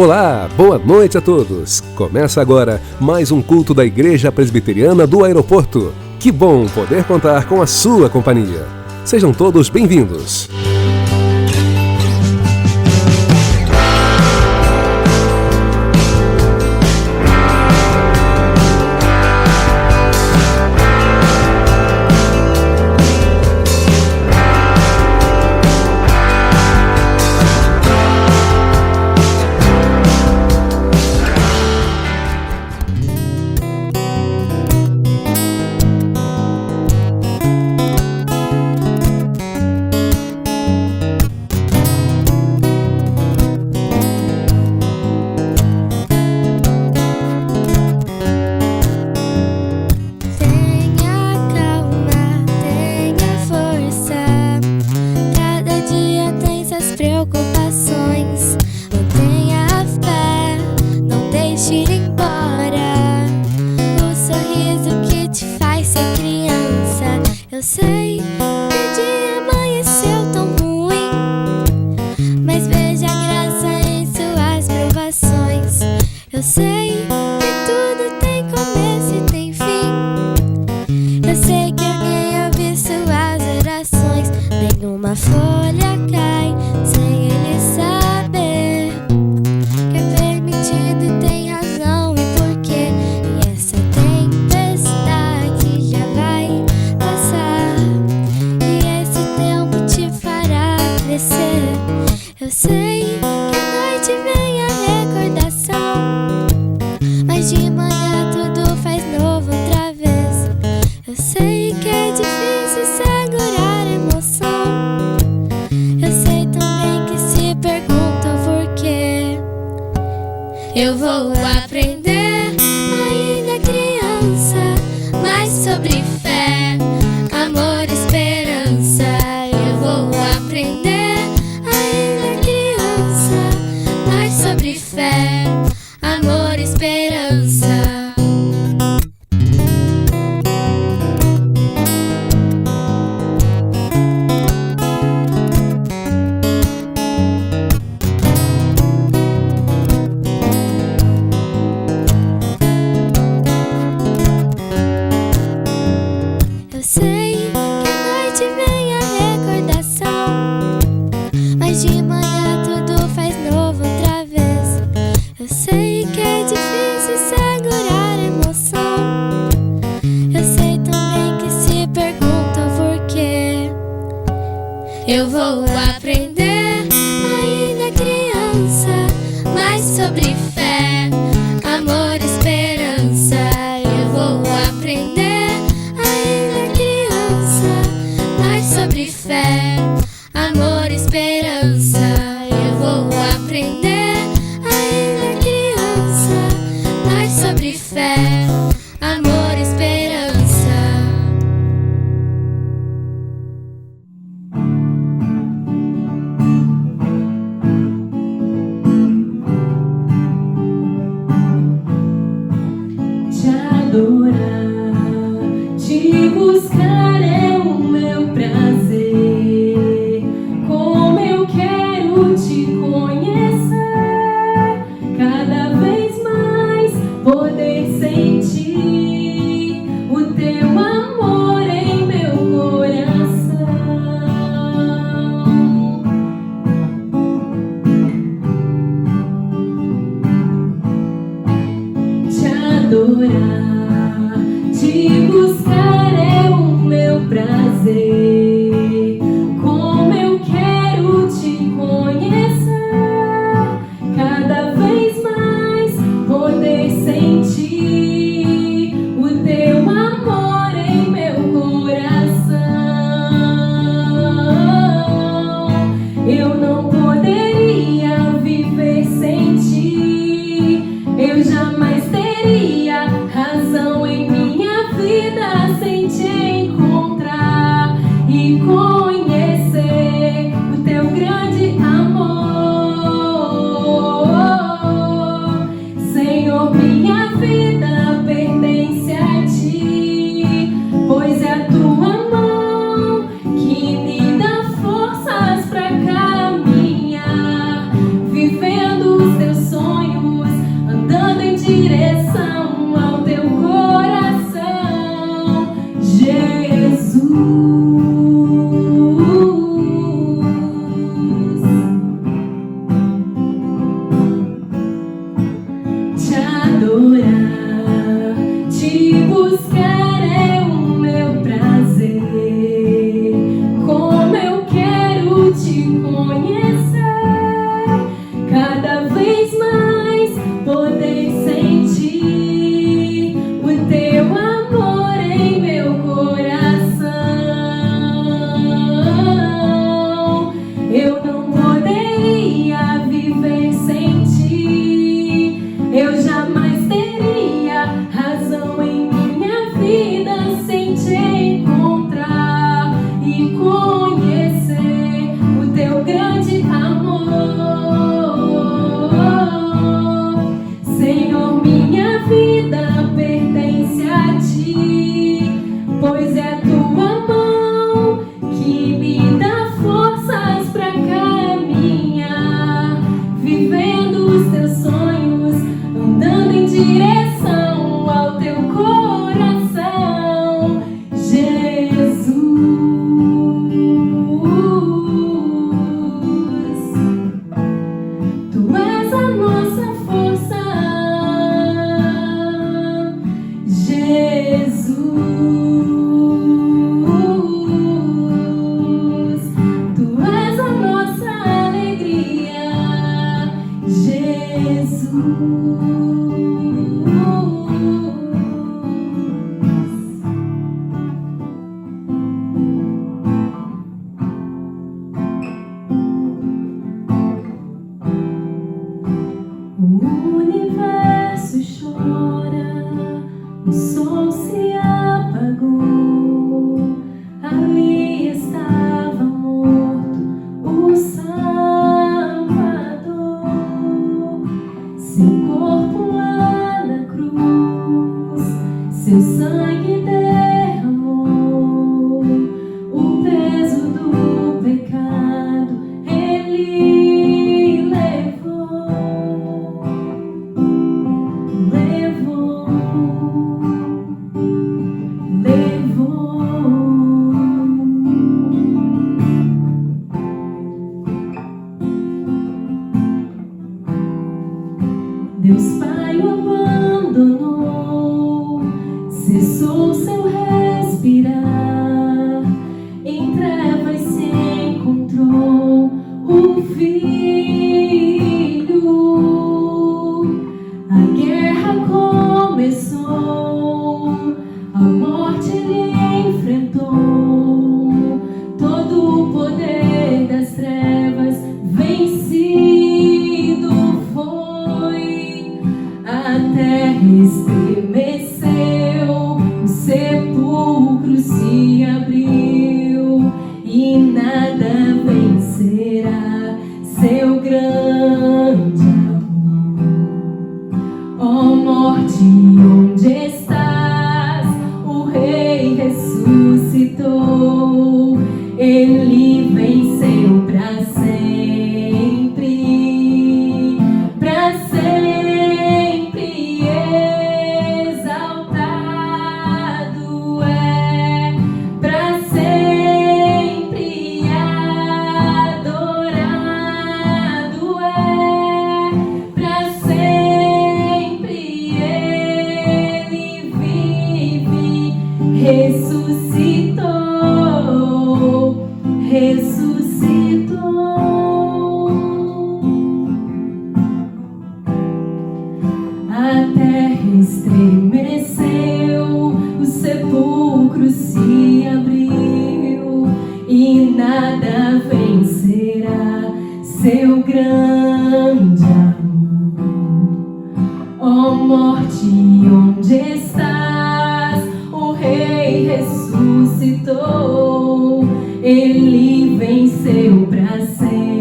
Olá, boa noite a todos. Começa agora mais um culto da Igreja Presbiteriana do Aeroporto. Que bom poder contar com a sua companhia. Sejam todos bem-vindos. Eu vou aprender, ainda criança, mais sobre fé, amor, esperança. Eu vou aprender, ainda criança, mais sobre fé, amor, esperança. Eu vou aprender, ainda criança, mais sobre fé, amor, esperança. Eu vou aprender, ainda criança, mais sobre fé, amor, esperança. Eu vou aprender, ainda criança, mais sobre fé, amor, esperança. Te buscar é o meu prazer. Como eu quero te conhecer, cada vez mais poder sentir o teu amor em meu coração. Te adorar, te buscar é o meu prazer. Como eu quero te conhecer, cada vez mais poder sentir o teu amor em meu coração. Eu não poderia viver sem ti, eu jamais teria razão em minha vida sem te encontrar. E a ti, pois é tua mão que me dá forças pra caminhar, vivendo os teus sonhos, andando em direção ao teu coração, Jesus. Tu és a nossa força, Jesus. Tu és a nossa alegria, Jesus. O universo chora, o sol se apagou, ali estava morto o Salvador. Seu corpo lá na cruz, seu sangue derramou, o peso do pecado ele levou. Deus Pai o abandonou, cessou seu respirar, em trevas se encontrou o Filho. A guerra começou, a morte ele enfrentou, todo o poder das trevas vencido foi. A terra estremeceu, o sepulcro se abriu e nada vencerá seu grande amor. Ó morte, onde estás? O Rei ressuscitou, ele venceu pra sempre, pra sempre exaltado é, pra sempre adorado é, pra sempre ele vive, ressuscitou, ressuscitou. A terra estremeceu, o sepulcro se abriu e nada vencerá seu grande amor. Ó morte, onde estás? O Rei ressuscitou, ele venceu pra sempre,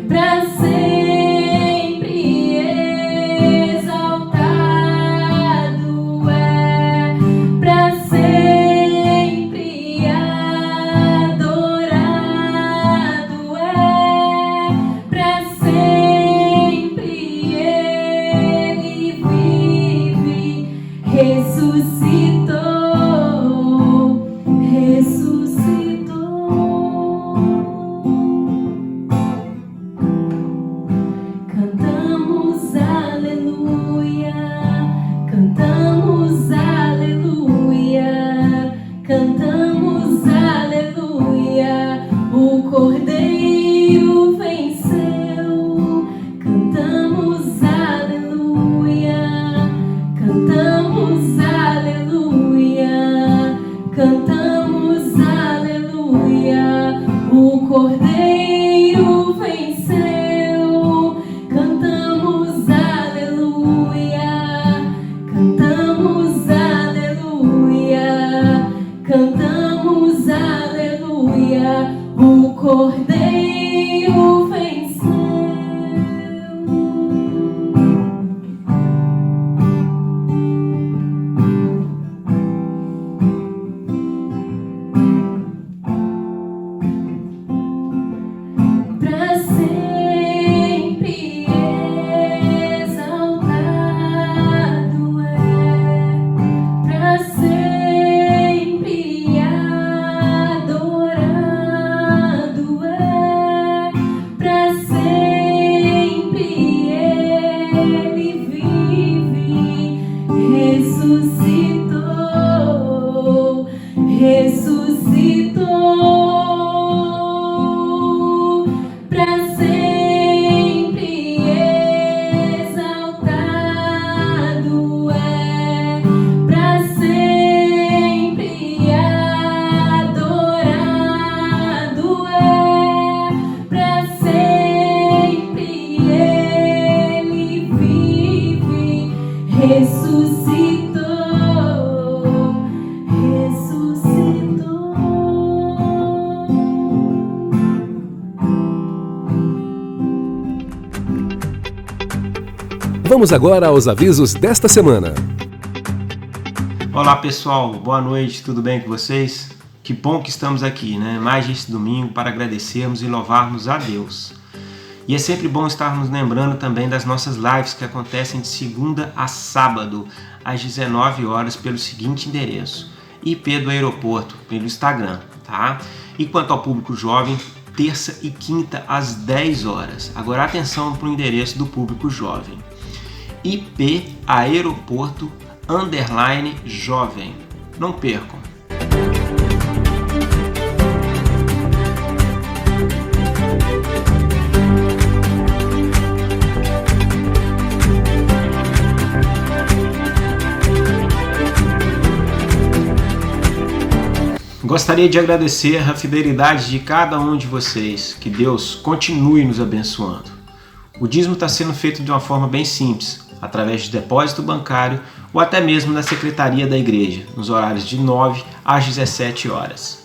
pra sempre exaltado é, pra sempre adorado é, pra sempre ele Vamos agora aos avisos desta semana. Olá pessoal, boa noite, tudo bem com vocês? Que bom que estamos aqui, né? Mais esse domingo para agradecermos e louvarmos a Deus. E é sempre bom estarmos lembrando também das nossas lives que acontecem de segunda a sábado, às 19 horas, pelo seguinte endereço: IP do Aeroporto, pelo Instagram, tá? E quanto ao público jovem, terça e quinta às 10 horas. Agora atenção para o endereço do público jovem: IP Aeroporto _jovem. Não percam. Gostaria de agradecer a fidelidade de cada um de vocês. Que Deus continue nos abençoando. O dízimo está sendo feito de uma forma bem simples, através de depósito bancário ou até mesmo na secretaria da igreja, nos horários de 9 às 17 horas.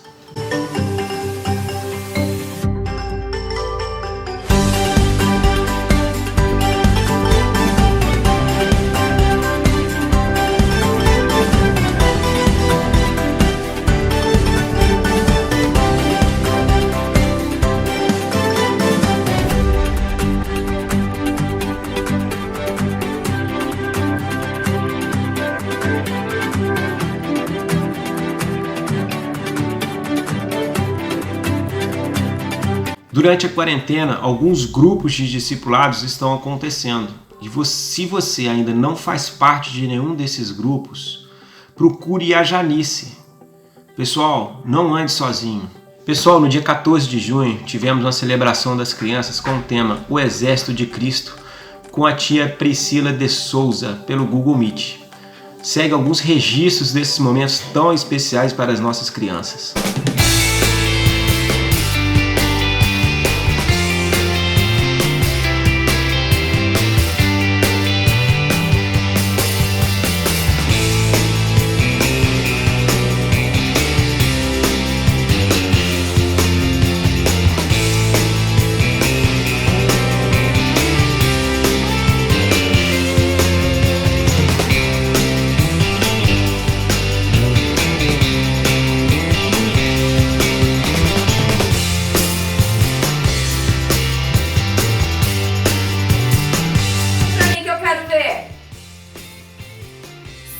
Durante a quarentena, alguns grupos de discipulados estão acontecendo. E se você ainda não faz parte de nenhum desses grupos, procure a Janice. Pessoal, não ande sozinho. Pessoal, no dia 14 de junho, tivemos uma celebração das crianças com o tema O Exército de Cristo, com a tia Priscila de Souza, pelo Google Meet. Segue alguns registros desses momentos tão especiais para as nossas crianças.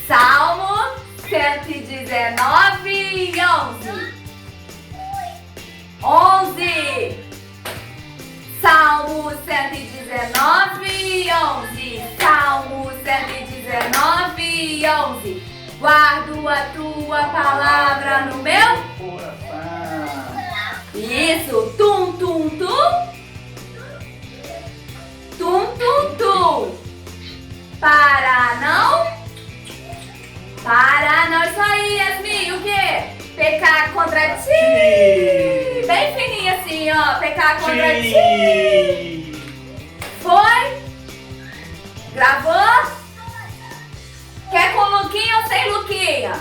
Salmo 119, 11. Salmo 119, 11. Salmo 119, 11. Guardo a tua palavra no meu coração. Isso, tum, tum, tum. Tum, tum, tum. Para não. Isso aí, Yasmin, o quê? Pecar contra ti. Bem fininho assim, ó. Pecar contra ti. Foi? Gravou? Quer com Luquinha ou sem Luquinha?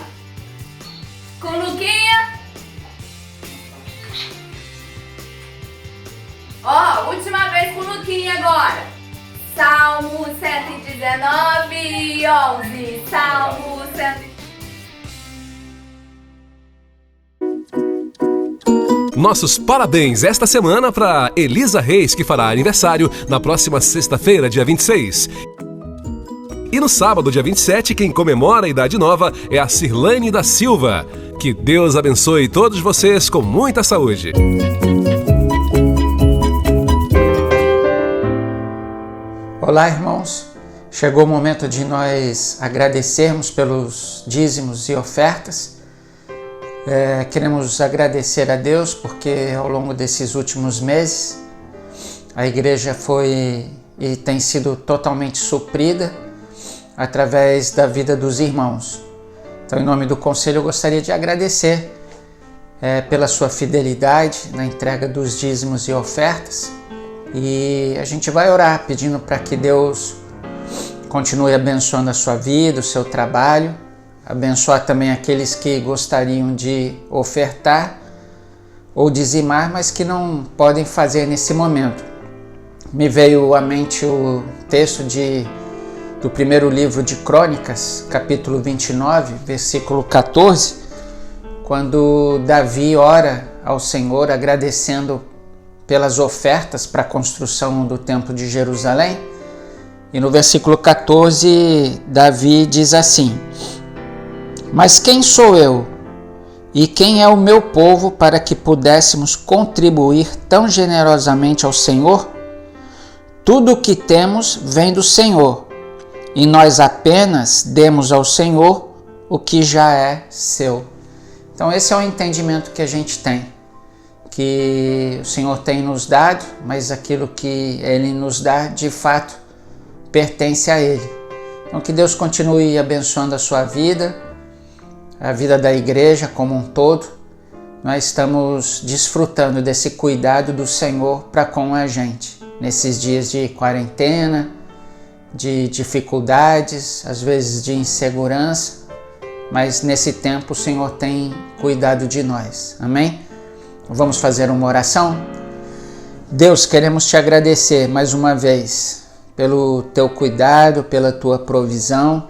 Com Luquinha? Ó, última vez com Luquinha agora. Salmo 119, 11. Salmo 119. Nossos parabéns esta semana para Elisa Reis, que fará aniversário na próxima sexta-feira, dia 26. E no sábado, dia 27, quem comemora a idade nova é a Cirlane da Silva. Que Deus abençoe todos vocês com muita saúde. Olá, irmãos. Chegou o momento de nós agradecermos pelos dízimos e ofertas. Queremos agradecer a Deus porque ao longo desses últimos meses a igreja foi e tem sido totalmente suprida através da vida dos irmãos. Então, em nome do conselho, eu gostaria de agradecer pela sua fidelidade na entrega dos dízimos e ofertas. E a gente vai orar pedindo para que Deus continue abençoando a sua vida, o seu trabalho, abençoar também aqueles que gostariam de ofertar ou dizimar, mas que não podem fazer nesse momento. Me veio à mente o texto de do primeiro livro de Crônicas, capítulo 29, versículo 14, quando Davi ora ao Senhor agradecendo pelas ofertas para a construção do Templo de Jerusalém. E no versículo 14, Davi diz assim: mas quem sou eu e quem é o meu povo para que pudéssemos contribuir tão generosamente ao Senhor? Tudo o que temos vem do Senhor, e nós apenas demos ao Senhor o que já é seu. Então esse é o entendimento que a gente tem, que o Senhor tem nos dado, mas aquilo que Ele nos dá, de fato, pertence a Ele. Então que Deus continue abençoando a sua vida, a vida da igreja como um todo. Nós estamos desfrutando desse cuidado do Senhor para com a gente, nesses dias de quarentena, de dificuldades, às vezes de insegurança, mas nesse tempo o Senhor tem cuidado de nós. Amém? Vamos fazer uma oração? Deus, queremos te agradecer mais uma vez pelo teu cuidado, pela tua provisão.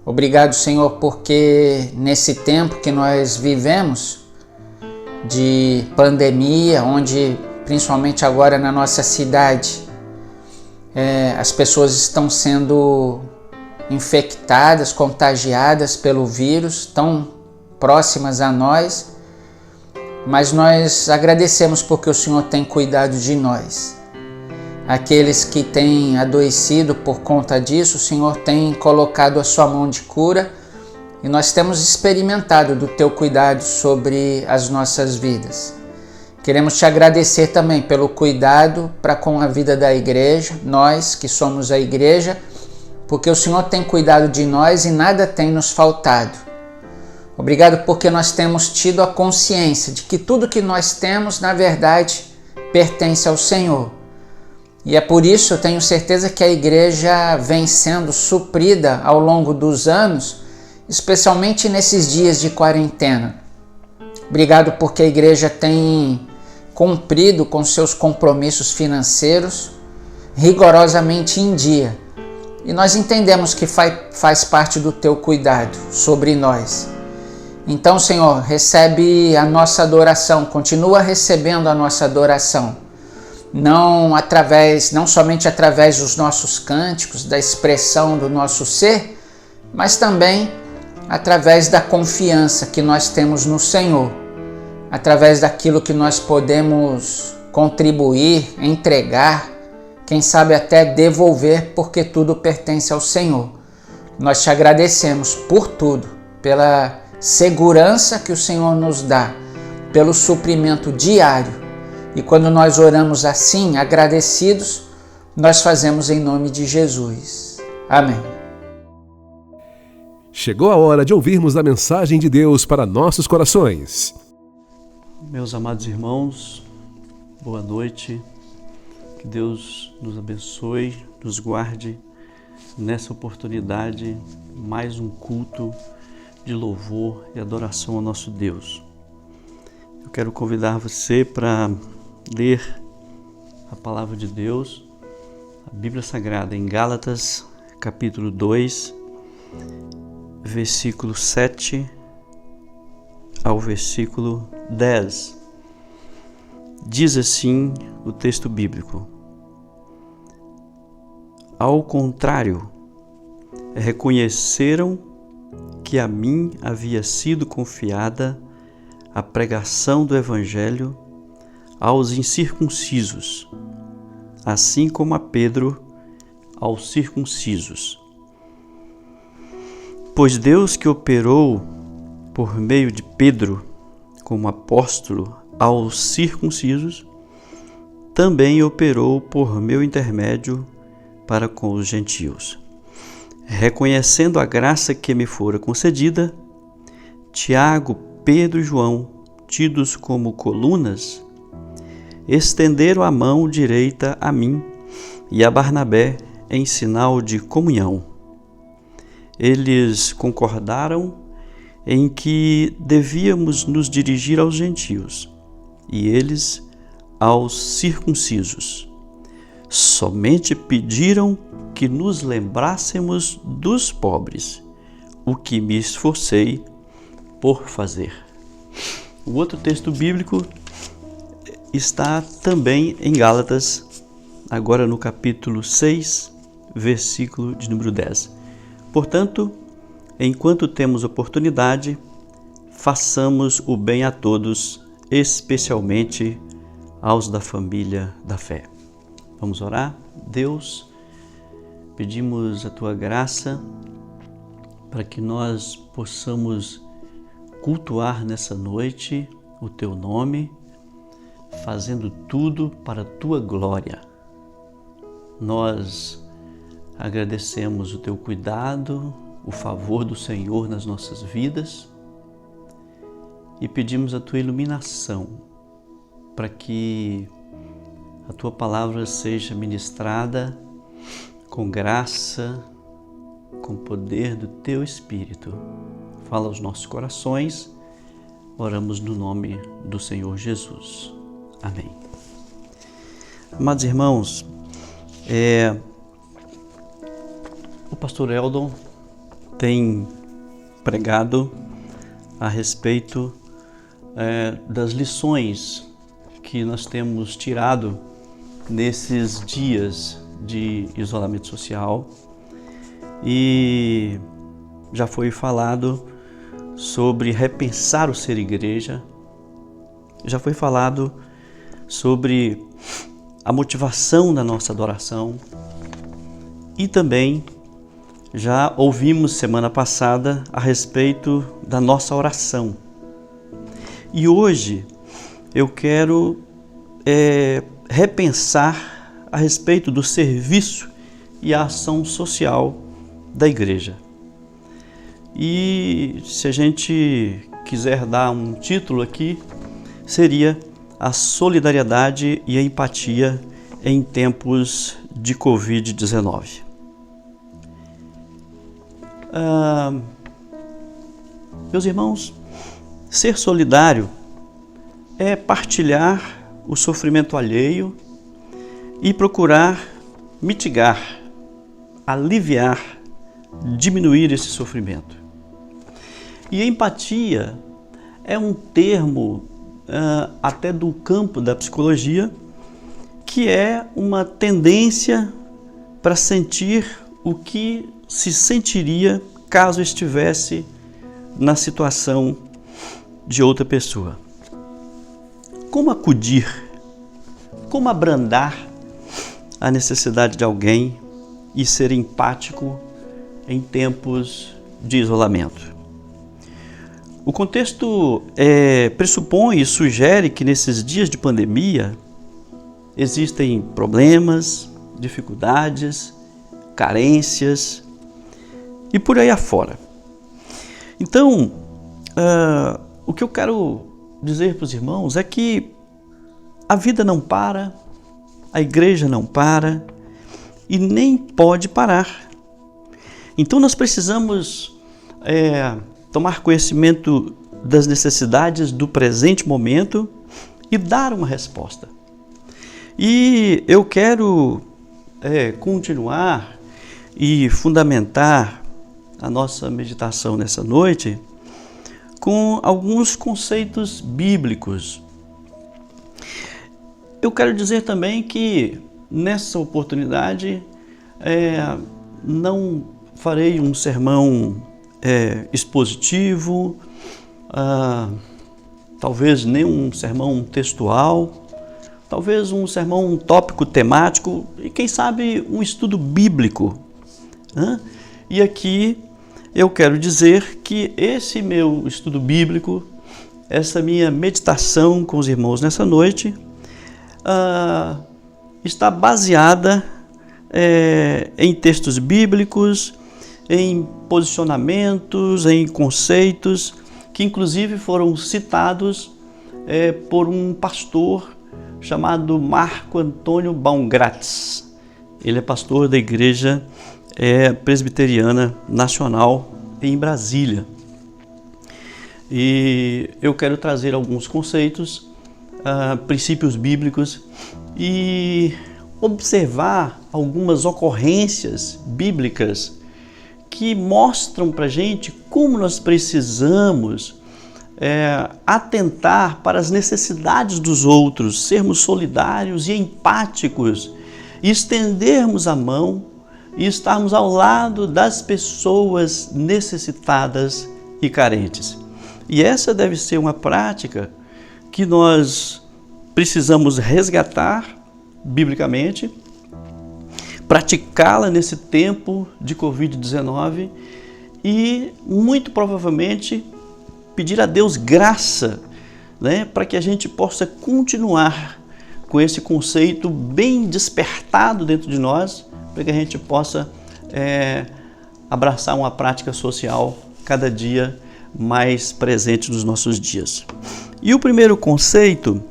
Obrigado, Senhor, porque nesse tempo que nós vivemos de pandemia, onde principalmente agora na nossa cidade, as pessoas estão sendo infectadas, contagiadas pelo vírus, tão próximas a nós, mas nós agradecemos porque o Senhor tem cuidado de nós. Aqueles que têm adoecido por conta disso, o Senhor tem colocado a sua mão de cura e nós temos experimentado do teu cuidado sobre as nossas vidas. Queremos te agradecer também pelo cuidado para com a vida da igreja, nós que somos a igreja, porque o Senhor tem cuidado de nós e nada tem nos faltado. Obrigado porque nós temos tido a consciência de que tudo que nós temos, na verdade, pertence ao Senhor. E é por isso eu tenho certeza que a igreja vem sendo suprida ao longo dos anos, especialmente nesses dias de quarentena. Obrigado porque a igreja tem cumprido com seus compromissos financeiros rigorosamente em dia. E nós entendemos que faz parte do teu cuidado sobre nós. Então, Senhor, recebe a nossa adoração, continua recebendo a nossa adoração. Não somente através dos nossos cânticos, da expressão do nosso ser, mas também através da confiança que nós temos no Senhor, através daquilo que nós podemos contribuir, entregar, quem sabe até devolver, porque tudo pertence ao Senhor. Nós te agradecemos por tudo, pela segurança que o Senhor nos dá, pelo suprimento diário. E quando nós oramos assim, agradecidos, nós fazemos em nome de Jesus. Amém. Chegou a hora de ouvirmos a mensagem de Deus para nossos corações. Meus amados irmãos, boa noite. Que Deus nos abençoe, nos guarde nessa oportunidade, mais um culto de louvor e adoração ao nosso Deus. Eu quero convidar você para ler a palavra de Deus, a Bíblia Sagrada, em Gálatas, capítulo 2, versículo 7 ao versículo 10. Diz assim o texto bíblico: ao contrário, reconheceram que a mim havia sido confiada a pregação do Evangelho aos incircuncisos, assim como a Pedro aos circuncisos. Pois Deus, que operou por meio de Pedro como apóstolo aos circuncisos, também operou por meu intermédio para com os gentios. Reconhecendo a graça que me fora concedida, Tiago, Pedro e João, tidos como colunas, estenderam a mão direita a mim e a Barnabé em sinal de comunhão. Eles concordaram em que devíamos nos dirigir aos gentios e eles aos circuncisos. Somente pediram que nos lembrássemos dos pobres, o que me esforcei por fazer. O outro texto bíblico está também em Gálatas, agora no capítulo 6, versículo de número 10. Portanto, enquanto temos oportunidade, façamos o bem a todos, especialmente aos da família da fé. Vamos orar? Deus, pedimos a Tua graça para que nós possamos cultuar nessa noite o Teu nome, fazendo tudo para a Tua glória. Nós agradecemos o Teu cuidado, o favor do Senhor nas nossas vidas e pedimos a Tua iluminação para que a Tua palavra seja ministrada com graça, com poder do Teu Espírito. Fala aos nossos corações, oramos no nome do Senhor Jesus. Amém. Amados irmãos, o pastor Eldon tem pregado a respeito das lições que nós temos tirado nesses dias de isolamento social, e já foi falado sobre repensar o ser igreja, já foi falado sobre a motivação da nossa adoração e também já ouvimos semana passada a respeito da nossa oração. E hoje eu quero repensar a respeito do serviço e a ação social da igreja. E se a gente quiser dar um título aqui, seria a solidariedade e a empatia em tempos de Covid-19. Meus irmãos, ser solidário é partilhar o sofrimento alheio e procurar mitigar, aliviar, diminuir esse sofrimento. E a empatia é um termo até do campo da psicologia, que é uma tendência para sentir o que se sentiria caso estivesse na situação de outra pessoa. Como acudir, como abrandar a necessidade de alguém e ser empático em tempos de isolamento. O contexto pressupõe e sugere que nesses dias de pandemia existem problemas, dificuldades, carências e por aí afora. Então, o que eu quero dizer para os irmãos é que a vida não para, a igreja não para e nem pode parar. Então nós precisamos tomar conhecimento das necessidades do presente momento e dar uma resposta. E eu quero continuar e fundamentar a nossa meditação nessa noite com alguns conceitos bíblicos. Eu quero dizer também que nessa oportunidade não farei um sermão expositivo, talvez nem um sermão textual, talvez um sermão tópico temático e quem sabe um estudo bíblico. E aqui eu quero dizer que esse meu estudo bíblico, essa minha meditação com os irmãos nessa noite, está baseada em textos bíblicos, em posicionamentos, em conceitos que inclusive foram citados por um pastor chamado Marco Antônio Baumgratz. Ele é pastor da Igreja Presbiteriana Nacional em Brasília. E eu quero trazer alguns conceitos, princípios bíblicos e observar algumas ocorrências bíblicas que mostram para a gente como nós precisamos atentar para as necessidades dos outros, sermos solidários e empáticos, e estendermos a mão e estarmos ao lado das pessoas necessitadas e carentes. E essa deve ser uma prática que nós precisamos resgatar biblicamente, praticá-la nesse tempo de Covid-19 e, muito provavelmente, pedir a Deus graça, né, para que a gente possa continuar com esse conceito bem despertado dentro de nós, para que a gente possa abraçar uma prática social cada dia mais presente nos nossos dias. E o primeiro conceito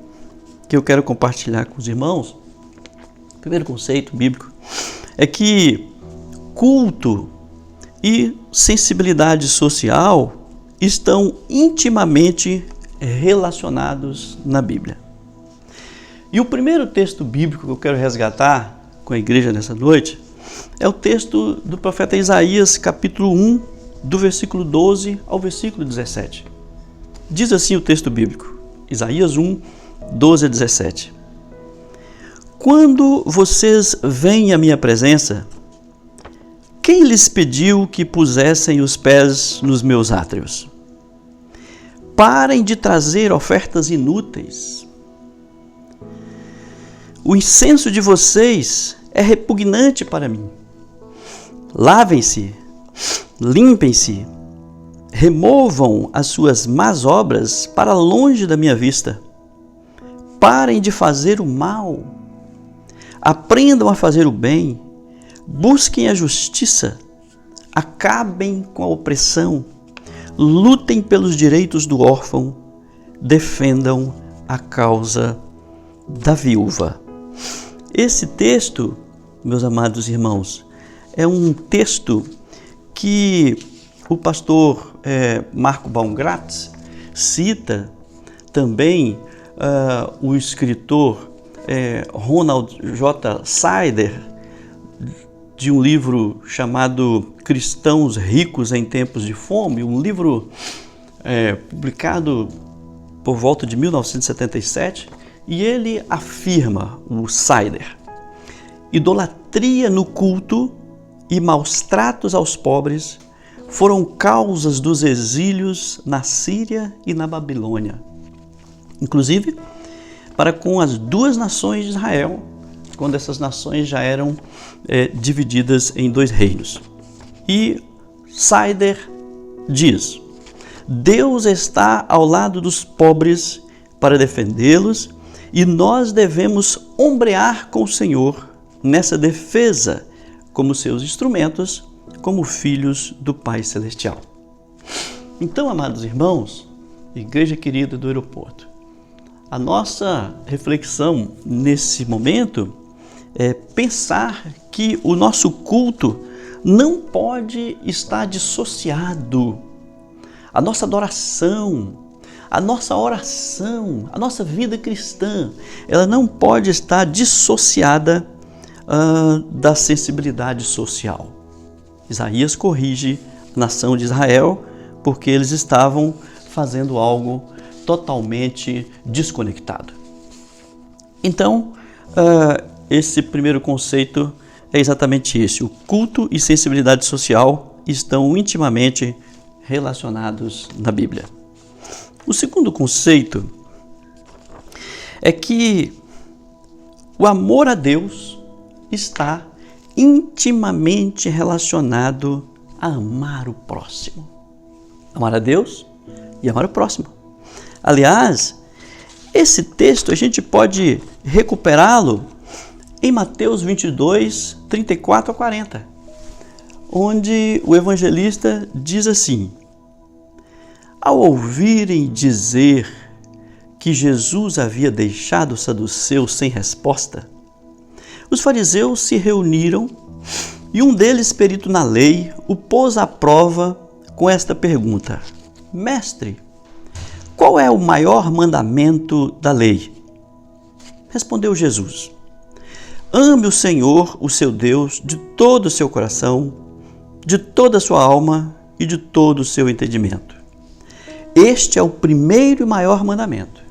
que eu quero compartilhar com os irmãos, o primeiro conceito bíblico, é que culto e sensibilidade social estão intimamente relacionados na Bíblia. E o primeiro texto bíblico que eu quero resgatar com a igreja nessa noite é o texto do profeta Isaías, capítulo 1, do versículo 12 ao versículo 17. Diz assim o texto bíblico, Isaías 1, 12 a 17. Quando vocês vêm à minha presença, quem lhes pediu que pusessem os pés nos meus átrios? Parem de trazer ofertas inúteis. O incenso de vocês é repugnante para mim. Lavem-se, limpem-se, removam as suas más obras para longe da minha vista. Parem de fazer o mal. Aprendam a fazer o bem. Busquem a justiça. Acabem com a opressão. Lutem pelos direitos do órfão. Defendam a causa da viúva. Esse texto, meus amados irmãos, é um texto que o pastor Marco Baumgratz cita também o escritor Ronald J. Sider, de um livro chamado Cristãos Ricos em Tempos de Fome, um livro publicado por volta de 1977, e ele afirma, o Sider, idolatria no culto e maus tratos aos pobres foram causas dos exílios na Síria e na Babilônia, inclusive para com as duas nações de Israel, quando essas nações já eram divididas em dois reinos. E Sider diz: Deus está ao lado dos pobres para defendê-los e nós devemos ombrear com o Senhor nessa defesa como seus instrumentos, como filhos do Pai Celestial. Então, amados irmãos, igreja querida do aeroporto, a nossa reflexão nesse momento é pensar que o nosso culto não pode estar dissociado. A nossa adoração, a nossa oração, a nossa vida cristã, ela não pode estar dissociada da sensibilidade social. Isaías corrige a nação de Israel porque eles estavam fazendo algo totalmente desconectado. Então, esse primeiro conceito é exatamente esse. O culto e sensibilidade social estão intimamente relacionados na Bíblia. O segundo conceito é que o amor a Deus está intimamente relacionado a amar o próximo. Amar a Deus e amar o próximo. Aliás, esse texto a gente pode recuperá-lo em Mateus 22, 34 a 40, onde o evangelista diz assim: ao ouvirem dizer que Jesus havia deixado os saduceus sem resposta, os fariseus se reuniram e um deles, perito na lei, o pôs à prova com esta pergunta: Mestre, qual é o maior mandamento da lei? Respondeu Jesus: ame o Senhor, o seu Deus, de todo o seu coração, de toda a sua alma e de todo o seu entendimento. Este é o primeiro e maior mandamento.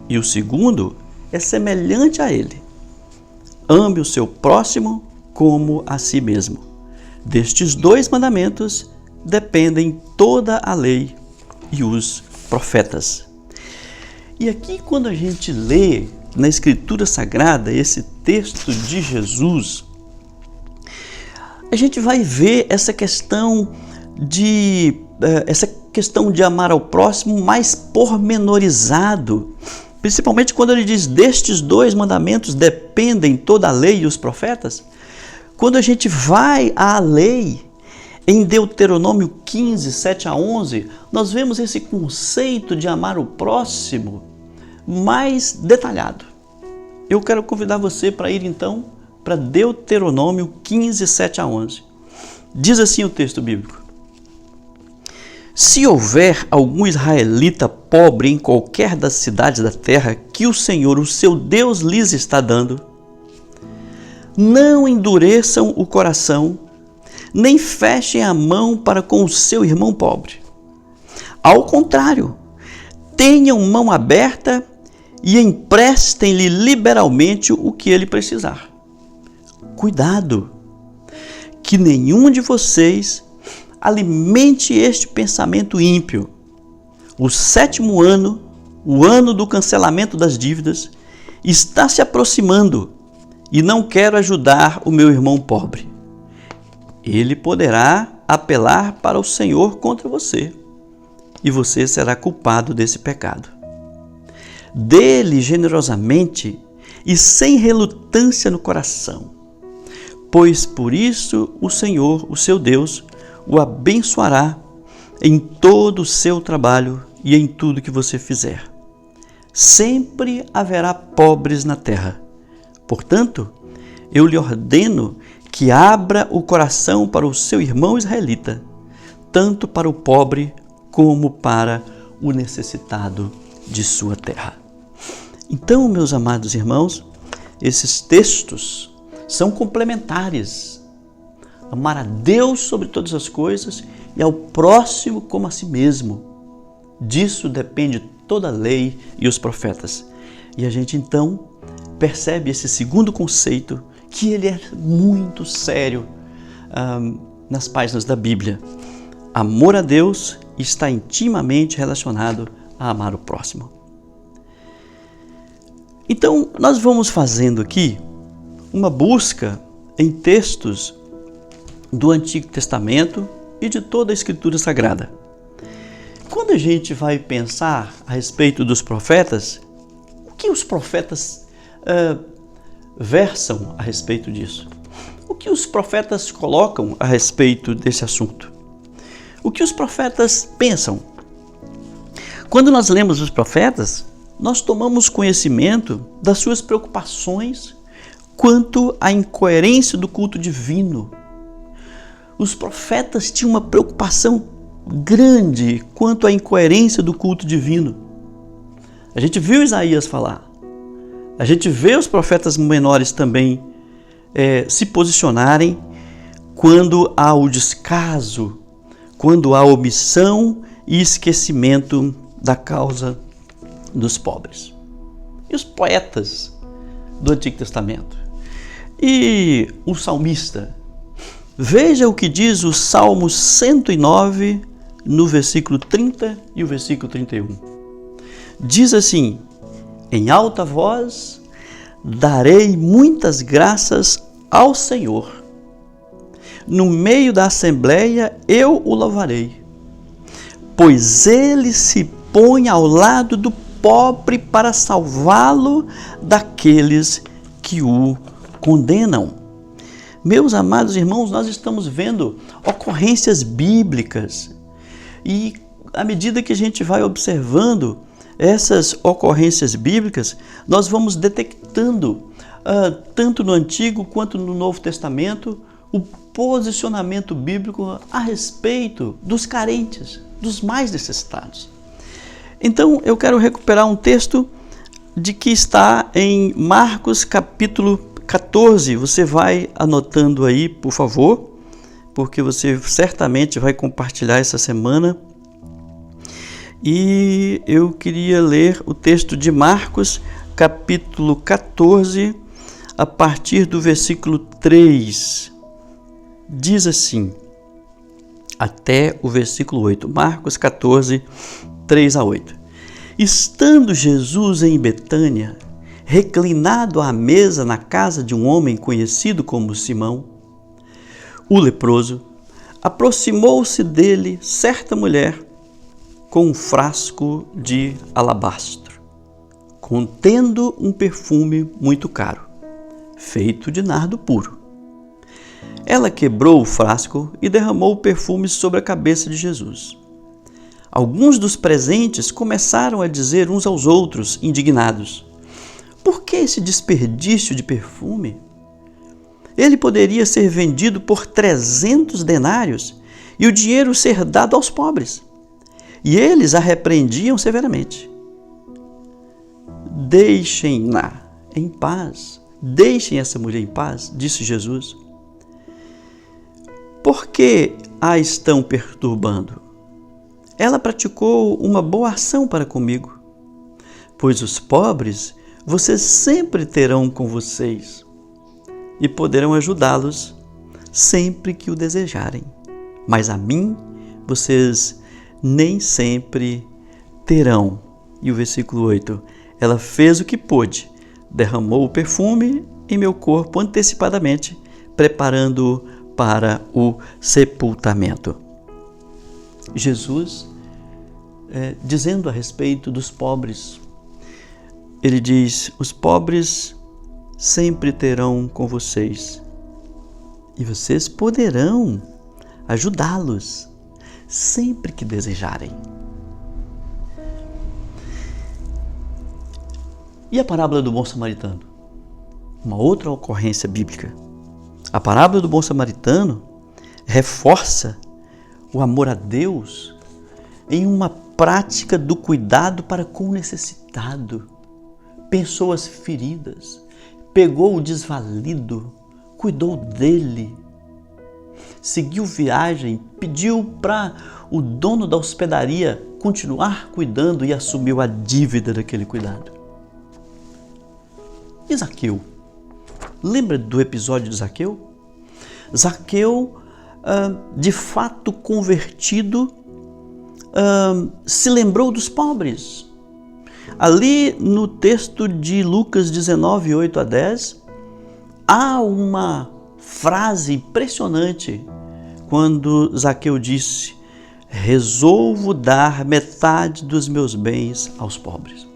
E o segundo é semelhante a ele. Ame o seu próximo como a si mesmo. Destes 2 mandamentos dependem toda a lei e os profetas. E aqui, quando a gente lê na Escritura Sagrada esse texto de Jesus, a gente vai ver essa questão de amar ao próximo mais pormenorizado, principalmente quando ele diz: destes 2 mandamentos dependem toda a lei e os profetas. Quando a gente vai à lei, em Deuteronômio 15, 7 a 11, nós vemos esse conceito de amar o próximo mais detalhado. Eu quero convidar você para ir então para Deuteronômio 15, 7 a 11. Diz assim o texto bíblico: se houver algum israelita pobre em qualquer das cidades da terra que o Senhor, o seu Deus, lhes está dando, não endureçam o coração, nem fechem a mão para com o seu irmão pobre. Ao contrário, tenham mão aberta e emprestem-lhe liberalmente o que ele precisar. Cuidado, que nenhum de vocês alimente este pensamento ímpio. O 7º ano, o ano do cancelamento das dívidas, está se aproximando e não quero ajudar o meu irmão pobre. Ele poderá apelar para o Senhor contra você e você será culpado desse pecado. Dê-lhe generosamente e sem relutância no coração, pois por isso o Senhor, o seu Deus, o abençoará em todo o seu trabalho e em tudo que você fizer. Sempre haverá pobres na terra. Portanto, eu lhe ordeno que abra o coração para o seu irmão israelita, tanto para o pobre como para o necessitado de sua terra. Então, meus amados irmãos, esses textos são complementares. Amar a Deus sobre todas as coisas e ao próximo como a si mesmo. Disso depende toda a lei e os profetas. E a gente então percebe esse segundo conceito, que ele é muito sério nas páginas da Bíblia. Amor a Deus está intimamente relacionado a amar o próximo. Então, nós vamos fazendo aqui uma busca em textos do Antigo Testamento e de toda a Escritura Sagrada. Quando a gente vai pensar a respeito dos profetas, o que os profetas versam a respeito disso? O que os profetas colocam a respeito desse assunto? O que os profetas pensam? Quando nós lemos os profetas, nós tomamos conhecimento das suas preocupações quanto à incoerência do culto divino. Os profetas tinham uma preocupação grande quanto à incoerência do culto divino. A gente viu Isaías falar. A gente vê os profetas menores também se posicionarem quando há o descaso, quando há omissão e esquecimento da causa dos pobres. E os poetas do Antigo Testamento? E o salmista? Veja o que diz o Salmo 109, no versículo 30 e o versículo 31. Diz assim: em alta voz darei muitas graças ao Senhor. No meio da assembleia eu o louvarei, pois ele se põe ao lado do pobre para salvá-lo daqueles que o condenam. Meus amados irmãos, nós estamos vendo ocorrências bíblicas e à medida que a gente vai observando essas ocorrências bíblicas, nós vamos detectando, tanto no Antigo quanto no Novo Testamento, o posicionamento bíblico a respeito dos carentes, dos mais necessitados. Então, eu quero recuperar um texto de que está em Marcos capítulo 14, você vai anotando aí, por favor, porque você certamente vai compartilhar essa semana. E eu queria ler o texto de Marcos, capítulo 14, a partir do versículo 3. Diz assim, até o versículo 8. Marcos 14, 3 a 8. Estando Jesus em Betânia, reclinado à mesa na casa de um homem conhecido como Simão, o leproso, aproximou-se dele certa mulher com um frasco de alabastro, contendo um perfume muito caro, feito de nardo puro. Ela quebrou o frasco e derramou o perfume sobre a cabeça de Jesus. Alguns dos presentes começaram a dizer uns aos outros, indignados: por que esse desperdício de perfume? Ele poderia ser vendido por 300 denários e o dinheiro ser dado aos pobres. E eles a repreendiam severamente. Deixem-na em paz. Deixem essa mulher em paz, disse Jesus. Por que a estão perturbando? Ela praticou uma boa ação para comigo, pois os pobres vocês sempre terão com vocês e poderão ajudá-los sempre que o desejarem. Mas a mim vocês nem sempre terão. E o versículo 8, ela fez o que pôde, derramou o perfume em meu corpo antecipadamente, preparando-o para o sepultamento. Jesus, dizendo a respeito dos pobres, ele diz: os pobres sempre terão com vocês e vocês poderão ajudá-los sempre que desejarem. E a parábola do bom samaritano? Uma outra ocorrência bíblica. A parábola do bom samaritano reforça o amor a Deus em uma prática do cuidado para com o necessitado. Pensou as feridas, pegou o desvalido, cuidou dele, seguiu viagem, pediu para o dono da hospedaria continuar cuidando e assumiu a dívida daquele cuidado. E Zaqueu? Lembra do episódio de Zaqueu? Zaqueu, de fato convertido, se lembrou dos pobres. Ali no texto de Lucas 19, 8 a 10, há uma frase impressionante quando Zaqueu disse: resolvo dar metade dos meus bens aos pobres.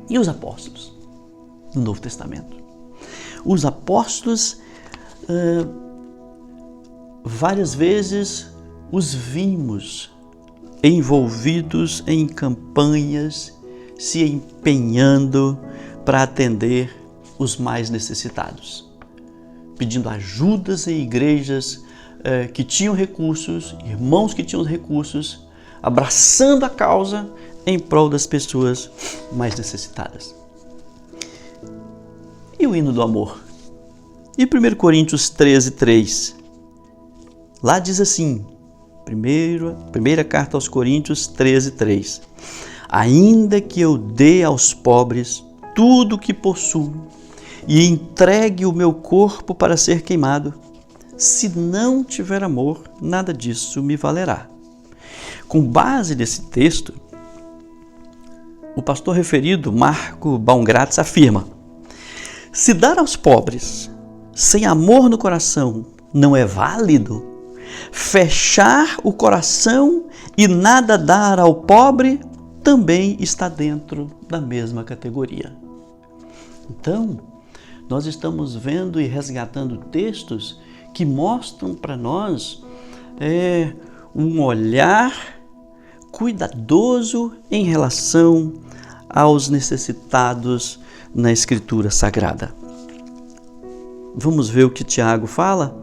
E os apóstolos no Novo Testamento? Os apóstolos, várias vezes os vimos envolvidos em campanhas, se empenhando para atender os mais necessitados, pedindo ajudas em igrejas que tinham recursos, irmãos que tinham recursos, abraçando a causa em prol das pessoas mais necessitadas. E o hino do amor? E 1 Coríntios 13, 3? Lá diz assim, primeira carta aos Coríntios 13, 3. Ainda que eu dê aos pobres tudo o que possuo e entregue o meu corpo para ser queimado, se não tiver amor, nada disso me valerá. Com base nesse texto, o pastor referido, Marco Baumgratz, afirma: se dar aos pobres sem amor no coração não é válido, fechar o coração e nada dar ao pobre também está dentro da mesma categoria. Então, nós estamos vendo e resgatando textos que mostram para nós um olhar cuidadoso em relação aos necessitados na Escritura Sagrada. Vamos ver o que Tiago fala?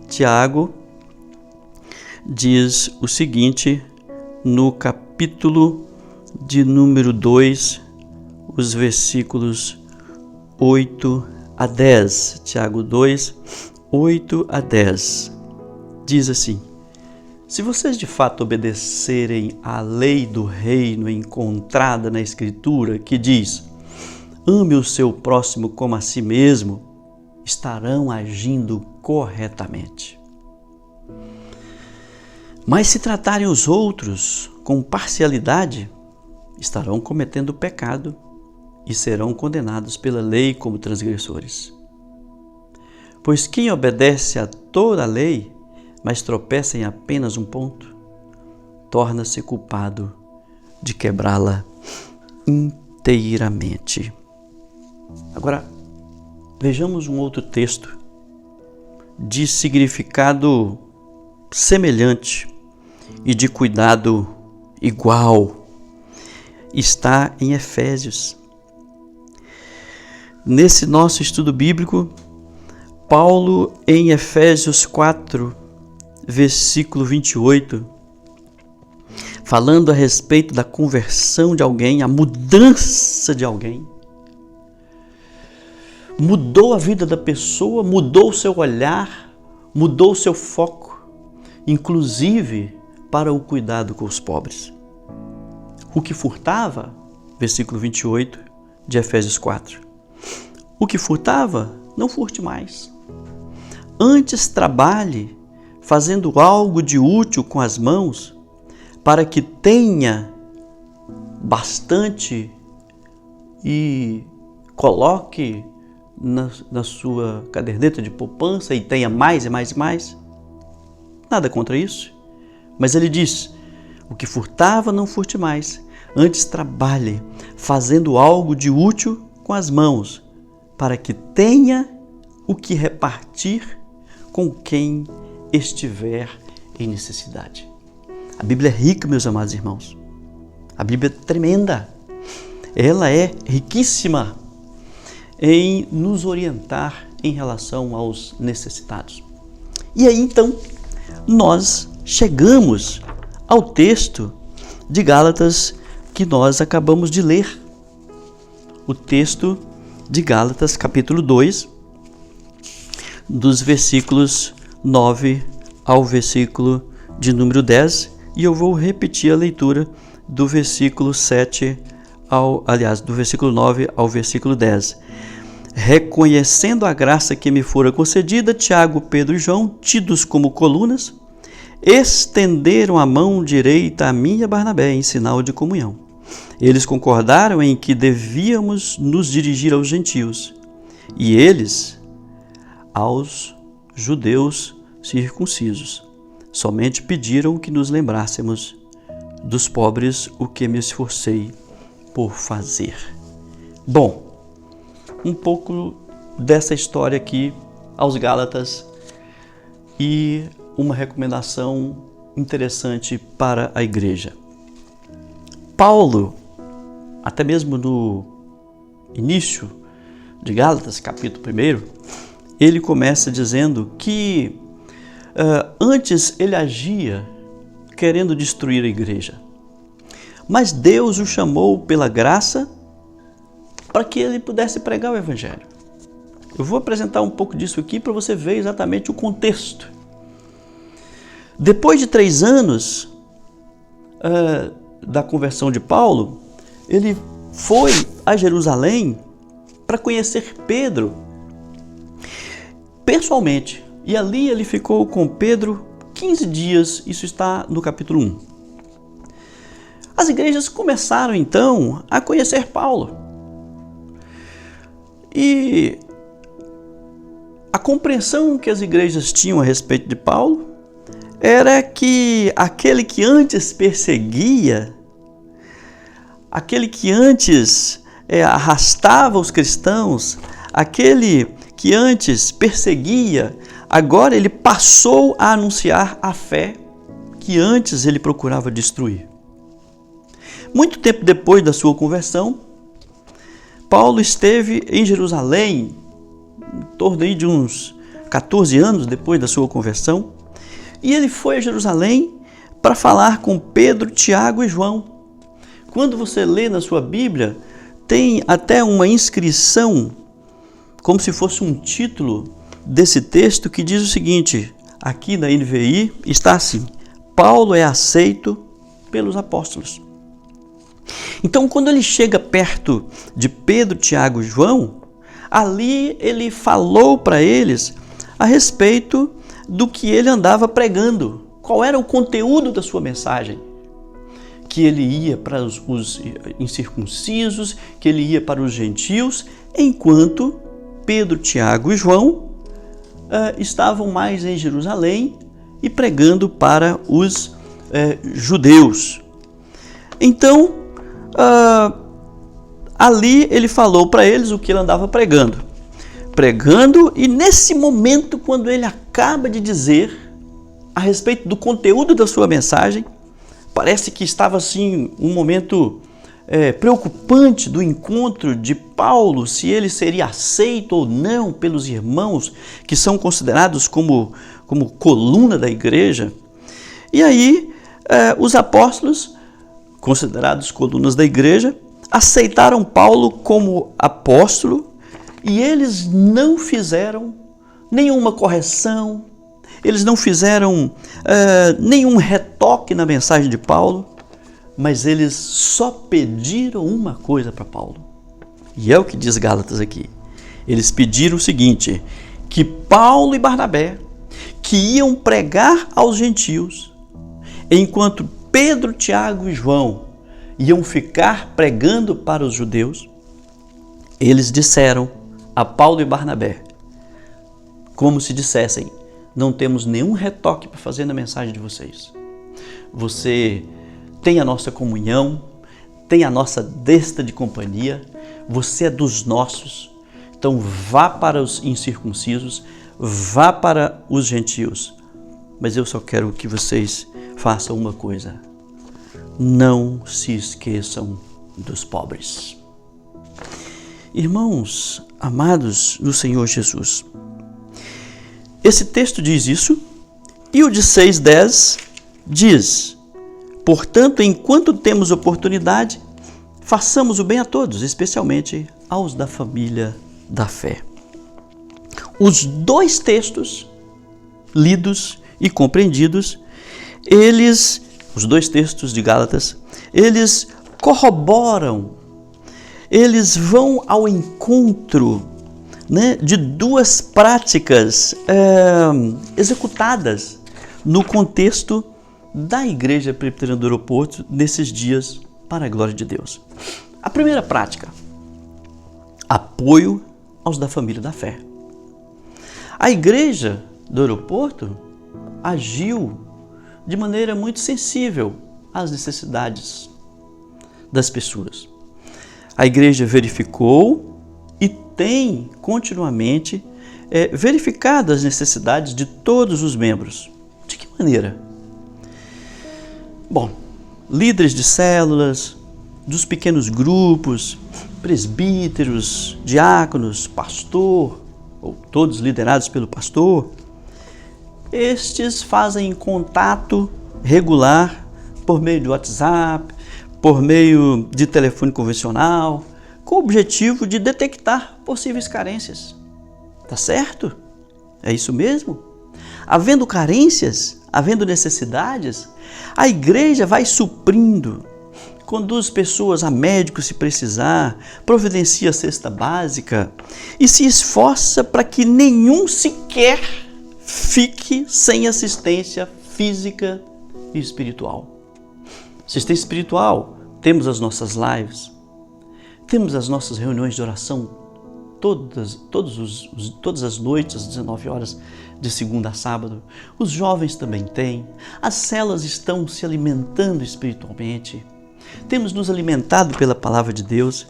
Tiago diz o seguinte no capítulo de número 2, os versículos 8 a 10. Tiago 2, 8 a 10. Diz assim: se vocês de fato obedecerem à lei do reino encontrada na Escritura, que diz: ame o seu próximo como a si mesmo, estarão agindo corretamente. Mas se tratarem os outros com parcialidade, estarão cometendo pecado e serão condenados pela lei como transgressores. Pois quem obedece a toda a lei, mas tropeça em apenas um ponto, torna-se culpado de quebrá-la inteiramente. Agora, vejamos um outro texto de significado semelhante e de cuidado igual. Está em Efésios. Nesse nosso estudo bíblico, Paulo, em Efésios 4, versículo 28, falando a respeito da conversão de alguém, a mudança de alguém, mudou a vida da pessoa, mudou o seu olhar, mudou o seu foco, inclusive para o cuidado com os pobres. O que furtava, versículo 28 de Efésios 4, o que furtava, não furte mais. Antes trabalhe, fazendo algo de útil com as mãos, para que tenha bastante e coloque na sua caderneta de poupança e tenha mais e mais e mais. Nada contra isso. Mas ele diz: o que furtava, não furte mais. Antes trabalhe, fazendo algo de útil com as mãos, para que tenha o que repartir com quem estiver em necessidade. A Bíblia é rica, meus amados irmãos. A Bíblia é tremenda. Ela é riquíssima em nos orientar em relação aos necessitados. E aí, então, nós chegamos ao texto de Gálatas que nós acabamos de ler. O texto de Gálatas, capítulo 2, dos versículos 9 ao versículo de número 10, e eu vou repetir a leitura do versículo 7 do versículo 9 ao versículo 10. Reconhecendo a graça que me fora concedida, Tiago, Pedro e João, tidos como colunas, estenderam a mão direita a mim e a Barnabé em sinal de comunhão. Eles concordaram em que devíamos nos dirigir aos gentios, e eles aos judeus circuncisos. Somente pediram que nos lembrássemos dos pobres, o que me esforcei por fazer. Bom, um pouco dessa história aqui aos Gálatas e uma recomendação interessante para a igreja. Paulo, até mesmo no início de Gálatas, capítulo 1, ele começa dizendo que antes ele agia querendo destruir a igreja, mas Deus o chamou pela graça para que ele pudesse pregar o evangelho. Eu vou apresentar um pouco disso aqui para você ver exatamente o contexto. Depois de 3 anos da conversão de Paulo, ele foi a Jerusalém para conhecer Pedro pessoalmente. E ali ele ficou com Pedro 15 dias, isso está no capítulo 1. As igrejas começaram então a conhecer Paulo. E a compreensão que as igrejas tinham a respeito de Paulo era que aquele que antes perseguia, aquele que antes arrastava os cristãos, aquele que antes perseguia, agora ele passou a anunciar a fé que antes ele procurava destruir. Muito tempo depois da sua conversão, Paulo esteve em Jerusalém, em torno de uns 14 anos depois da sua conversão, e ele foi a Jerusalém para falar com Pedro, Tiago e João. Quando você lê na sua Bíblia, tem até uma inscrição como se fosse um título desse texto que diz o seguinte, aqui na NVI está assim: Paulo é aceito pelos apóstolos. Então, quando ele chega perto de Pedro, Tiago e João, ali ele falou para eles a respeito do que ele andava pregando, qual era o conteúdo da sua mensagem, que ele ia para os incircuncisos, que ele ia para os gentios, enquanto Pedro, Tiago e João estavam mais em Jerusalém e pregando para os judeus. Então, ali ele falou para eles o que ele andava pregando, e nesse momento, quando ele acaba de dizer a respeito do conteúdo da sua mensagem, parece que estava assim um momento preocupante do encontro de Paulo, se ele seria aceito ou não pelos irmãos que são considerados como coluna da igreja. E aí os apóstolos, considerados colunas da igreja, aceitaram Paulo como apóstolo e eles não fizeram nenhuma correção, eles não fizeram nenhum retoque na mensagem de Paulo, mas eles só pediram uma coisa para Paulo. E é o que diz Gálatas aqui. Eles pediram o seguinte, que Paulo e Barnabé, que iam pregar aos gentios, enquanto Pedro, Tiago e João iam ficar pregando para os judeus, eles disseram a Paulo e Barnabé, como se dissessem, não temos nenhum retoque para fazer na mensagem de vocês. Você tem a nossa comunhão, tem a nossa destra de companhia, você é dos nossos. Então vá para os incircuncisos, vá para os gentios. Mas eu só quero que vocês façam uma coisa. Não se esqueçam dos pobres. Irmãos amados no Senhor Jesus, esse texto diz isso, e o de 6:10 diz, portanto, enquanto temos oportunidade, façamos o bem a todos, especialmente aos da família da fé. Os dois textos lidos e compreendidos, os dois textos de Gálatas, eles corroboram, eles vão ao encontro, de duas práticas executadas no contexto da Igreja Presbiteriana do Aeroporto nesses dias para a glória de Deus. A primeira prática, apoio aos da família da fé. A Igreja do Aeroporto agiu de maneira muito sensível às necessidades das pessoas. A Igreja verificou e tem continuamente verificado as necessidades de todos os membros. De que maneira? Bom, líderes de células, dos pequenos grupos, presbíteros, diáconos, pastor, ou todos liderados pelo pastor, estes fazem contato regular por meio do WhatsApp, por meio de telefone convencional, com o objetivo de detectar possíveis carências. Tá certo? É isso mesmo? Havendo carências, havendo necessidades, a igreja vai suprindo, conduz pessoas a médicos se precisar, providencia a cesta básica e se esforça para que nenhum sequer fique sem assistência física e espiritual. Assistência espiritual, temos as nossas lives, temos as nossas reuniões de oração todas as noites, às 19 horas, de segunda a sábado. Os jovens também têm. As células estão se alimentando espiritualmente. Temos nos alimentado pela palavra de Deus.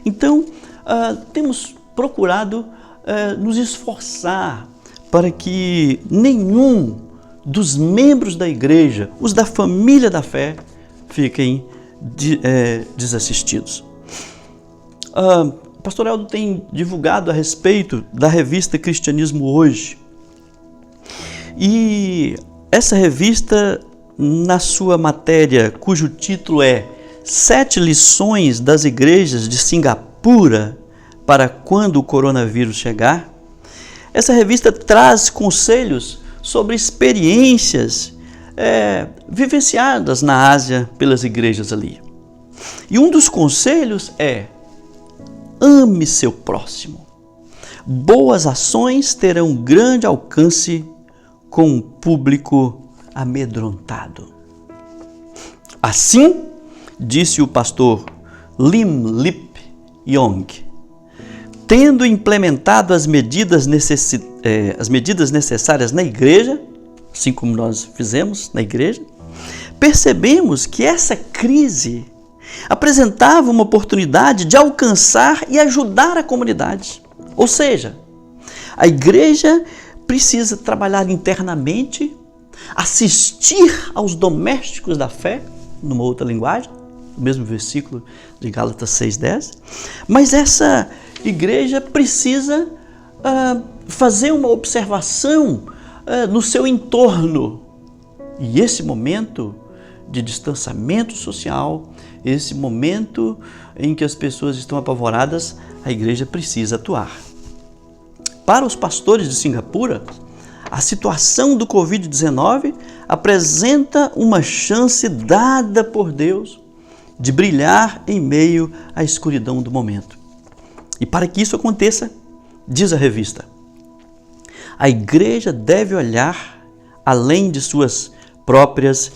Então, temos procurado nos esforçar para que nenhum dos membros da igreja, os da família da fé, fiquem desassistidos. O pastor Eldo tem divulgado a respeito da revista Cristianismo Hoje. E essa revista, na sua matéria, cujo título é 7 lições das igrejas de Singapura para quando o coronavírus chegar, essa revista traz conselhos sobre experiências vivenciadas na Ásia pelas igrejas ali. E um dos conselhos é: ame seu próximo. Boas ações terão grande alcance com um público amedrontado. Assim, disse o pastor Lim Lip Yong, tendo implementado as medidas necessárias na igreja, assim como nós fizemos na igreja, percebemos que essa crise apresentava uma oportunidade de alcançar e ajudar a comunidade. Ou seja, a igreja precisa trabalhar internamente, assistir aos domésticos da fé, numa outra linguagem, o mesmo versículo de Gálatas 6,10, mas essa igreja precisa fazer uma observação no seu entorno. E esse momento de distanciamento social, esse momento em que as pessoas estão apavoradas, a igreja precisa atuar. Para os pastores de Singapura, a situação do Covid-19 apresenta uma chance dada por Deus de brilhar em meio à escuridão do momento. E para que isso aconteça, diz a revista, a igreja deve olhar além de suas próprias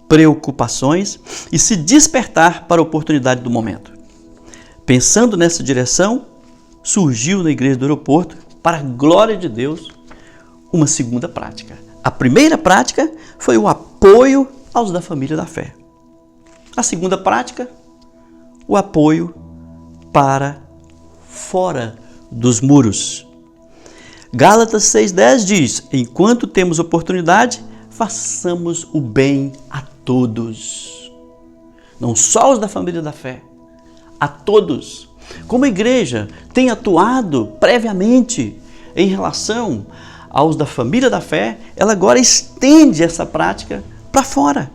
preocupações e se despertar para a oportunidade do momento. Pensando nessa direção, surgiu na igreja do aeroporto, para a glória de Deus, uma segunda prática. A primeira prática foi o apoio aos da família da fé. A segunda prática, o apoio para fora dos muros. Gálatas 6,10 diz: enquanto temos oportunidade, façamos o bem a todos. Não só os da família da fé, a todos. Como a igreja tem atuado previamente em relação aos da família da fé, ela agora estende essa prática para fora.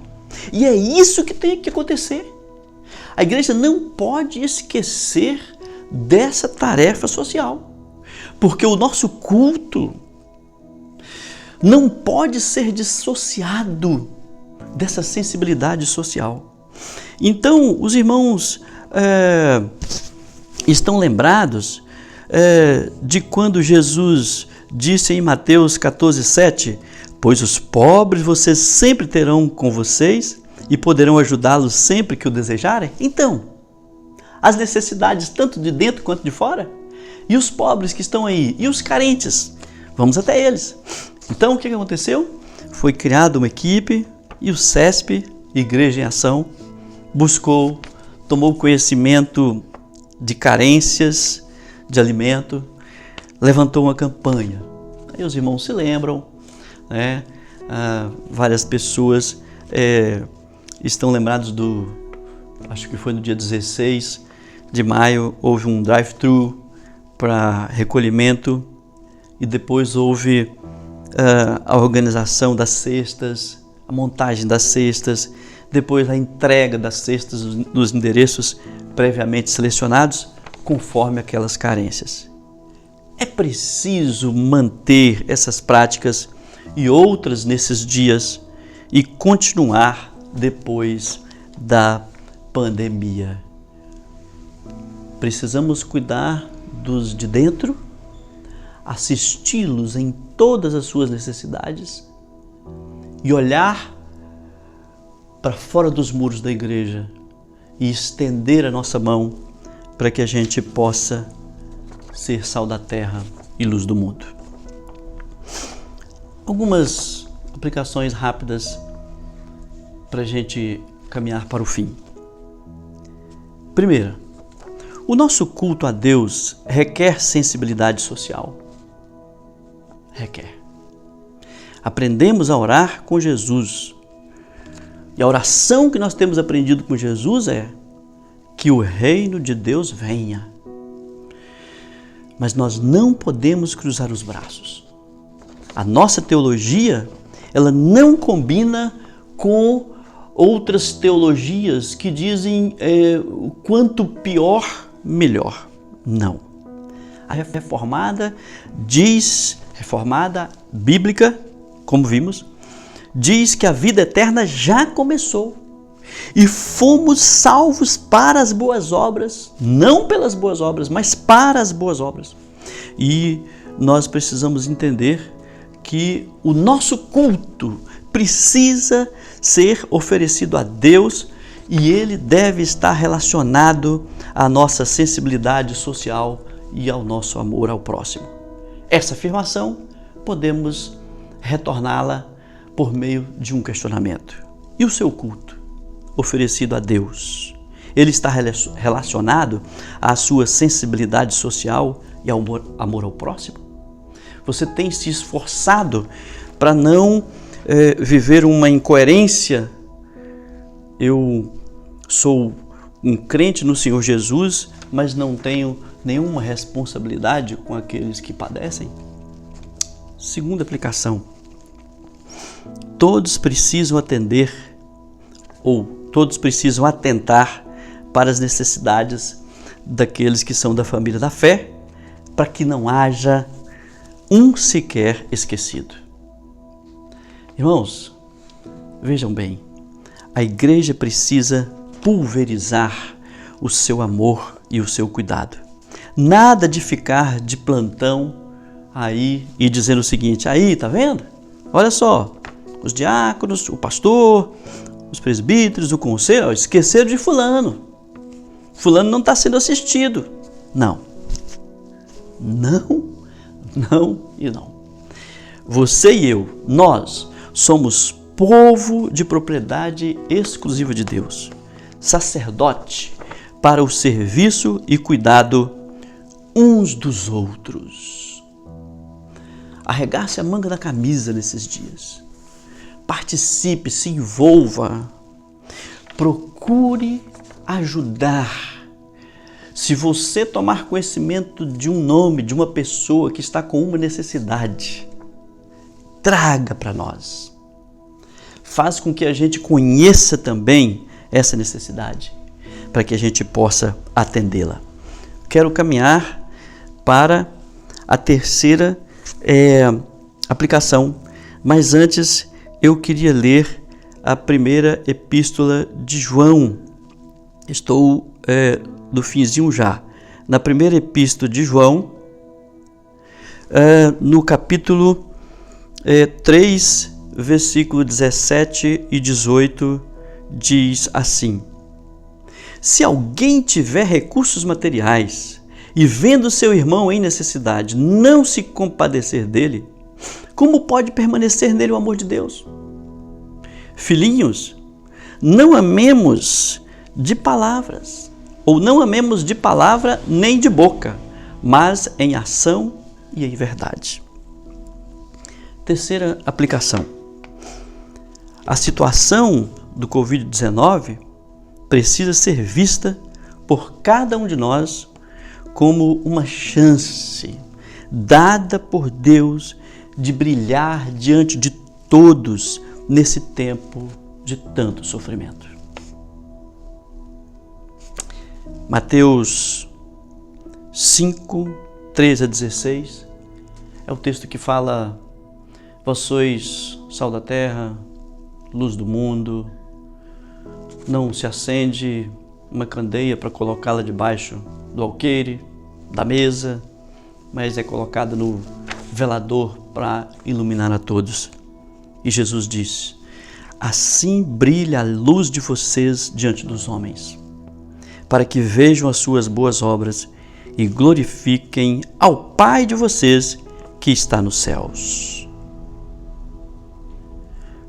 E é isso que tem que acontecer. A igreja não pode esquecer dessa tarefa social, porque o nosso culto não pode ser dissociado dessa sensibilidade social. Então, os irmãos estão lembrados de quando Jesus disse em Mateus 14,7: pois os pobres vocês sempre terão com vocês e poderão ajudá-los sempre que o desejarem? Então, as necessidades tanto de dentro quanto de fora, e os pobres que estão aí, e os carentes, vamos até eles. Então, o que aconteceu? Foi criada uma equipe e o CESP, Igreja em Ação, tomou conhecimento de carências de alimento, levantou uma campanha. Aí os irmãos se lembram, né? Várias pessoas estão lembrados acho que foi no dia 16 de maio, houve um drive-thru para recolhimento e depois houve a organização das cestas, a montagem das cestas, depois a entrega das cestas nos endereços previamente selecionados, conforme aquelas carências. É preciso manter essas práticas e outras nesses dias e continuar depois da pandemia. Precisamos cuidar dos de dentro, assisti-los em todas as suas necessidades e olhar para fora dos muros da igreja e estender a nossa mão para que a gente possa ser sal da terra e luz do mundo. Algumas aplicações rápidas para a gente caminhar para o fim. Primeira, o nosso culto a Deus requer sensibilidade social. Requer. Aprendemos a orar com Jesus. E a oração que nós temos aprendido com Jesus é que o reino de Deus venha. Mas nós não podemos cruzar os braços. A nossa teologia, ela não combina com outras teologias que dizem o quanto pior, melhor. Não. A reformada bíblica, como vimos, diz que a vida eterna já começou e fomos salvos para as boas obras, não pelas boas obras, mas para as boas obras. E nós precisamos entender que o nosso culto precisa ser oferecido a Deus e ele deve estar relacionado à nossa sensibilidade social e ao nosso amor ao próximo. Essa afirmação podemos retorná-la por meio de um questionamento. E o seu culto oferecido a Deus? Ele está relacionado à sua sensibilidade social e ao amor ao próximo? Você tem se esforçado para não viver uma incoerência? Eu sou um crente no Senhor Jesus, mas não tenho nenhuma responsabilidade com aqueles que padecem? Segunda aplicação. Todos precisam atender ou todos precisam atentar para as necessidades daqueles que são da família da fé, para que não haja um sequer esquecido. Irmãos, vejam bem, a igreja precisa pulverizar o seu amor e o seu cuidado. Nada de ficar de plantão aí e dizendo o seguinte: aí, tá vendo? Olha só, os diáconos, o pastor, os presbíteros, o conselho, esqueceram de fulano. Fulano não está sendo assistido. Não. Você e eu, nós somos povo de propriedade exclusiva de Deus, sacerdote para o serviço e cuidado uns dos outros. Arregace a manga da camisa nesses dias. Participe, se envolva. Procure ajudar. Se você tomar conhecimento de um nome, de uma pessoa que está com uma necessidade, traga para nós. Faz com que a gente conheça também essa necessidade, para que a gente possa atendê-la. Quero caminhar para a terceira aplicação, mas antes eu queria ler a primeira epístola de João. Estou do finzinho já. Na primeira epístola de João, no capítulo 3, versículo 17 e 18, diz assim: se alguém tiver recursos materiais e vendo seu irmão em necessidade não se compadecer dele, como pode permanecer nele o amor de Deus? Filhinhos, não amemos de palavras, ou não amemos de palavra nem de boca, mas em ação e em verdade. Terceira aplicação. A situação do Covid-19 precisa ser vista por cada um de nós como uma chance dada por Deus de brilhar diante de todos nesse tempo de tanto sofrimento. Mateus 5, 13 a 16 é o texto que fala: vós sois sal da terra, luz do mundo. Não se acende uma candeia para colocá-la debaixo do alqueire, da mesa, mas é colocada no velador para iluminar a todos. E Jesus diz: assim brilha a luz de vocês diante dos homens, para que vejam as suas boas obras e glorifiquem ao Pai de vocês que está nos céus.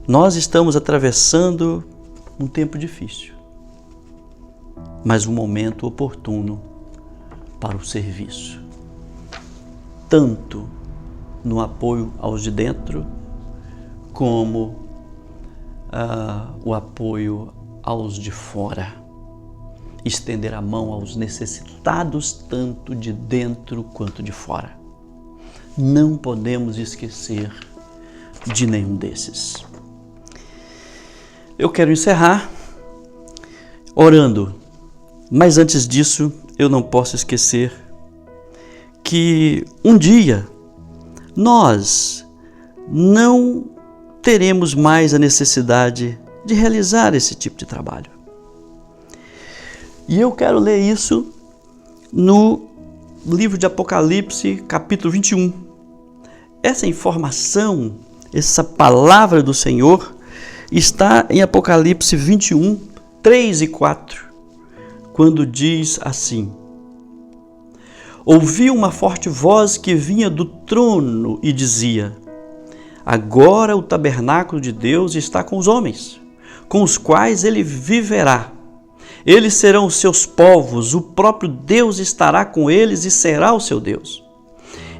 Nós estamos atravessando um tempo difícil, mas um momento oportuno para o serviço, tanto no apoio aos de dentro, como o apoio aos de fora. Estender a mão aos necessitados, tanto de dentro quanto de fora. Não podemos esquecer de nenhum desses. Eu quero encerrar orando, mas antes disso eu não posso esquecer que um dia nós não teremos mais a necessidade de realizar esse tipo de trabalho. E eu quero ler isso no livro de Apocalipse, capítulo 21. Essa informação, essa palavra do Senhor está em Apocalipse 21, 3 e 4, quando diz assim: ouvi uma forte voz que vinha do trono e dizia: agora o tabernáculo de Deus está com os homens, com os quais ele viverá. Eles serão os seus povos, o próprio Deus estará com eles e será o seu Deus.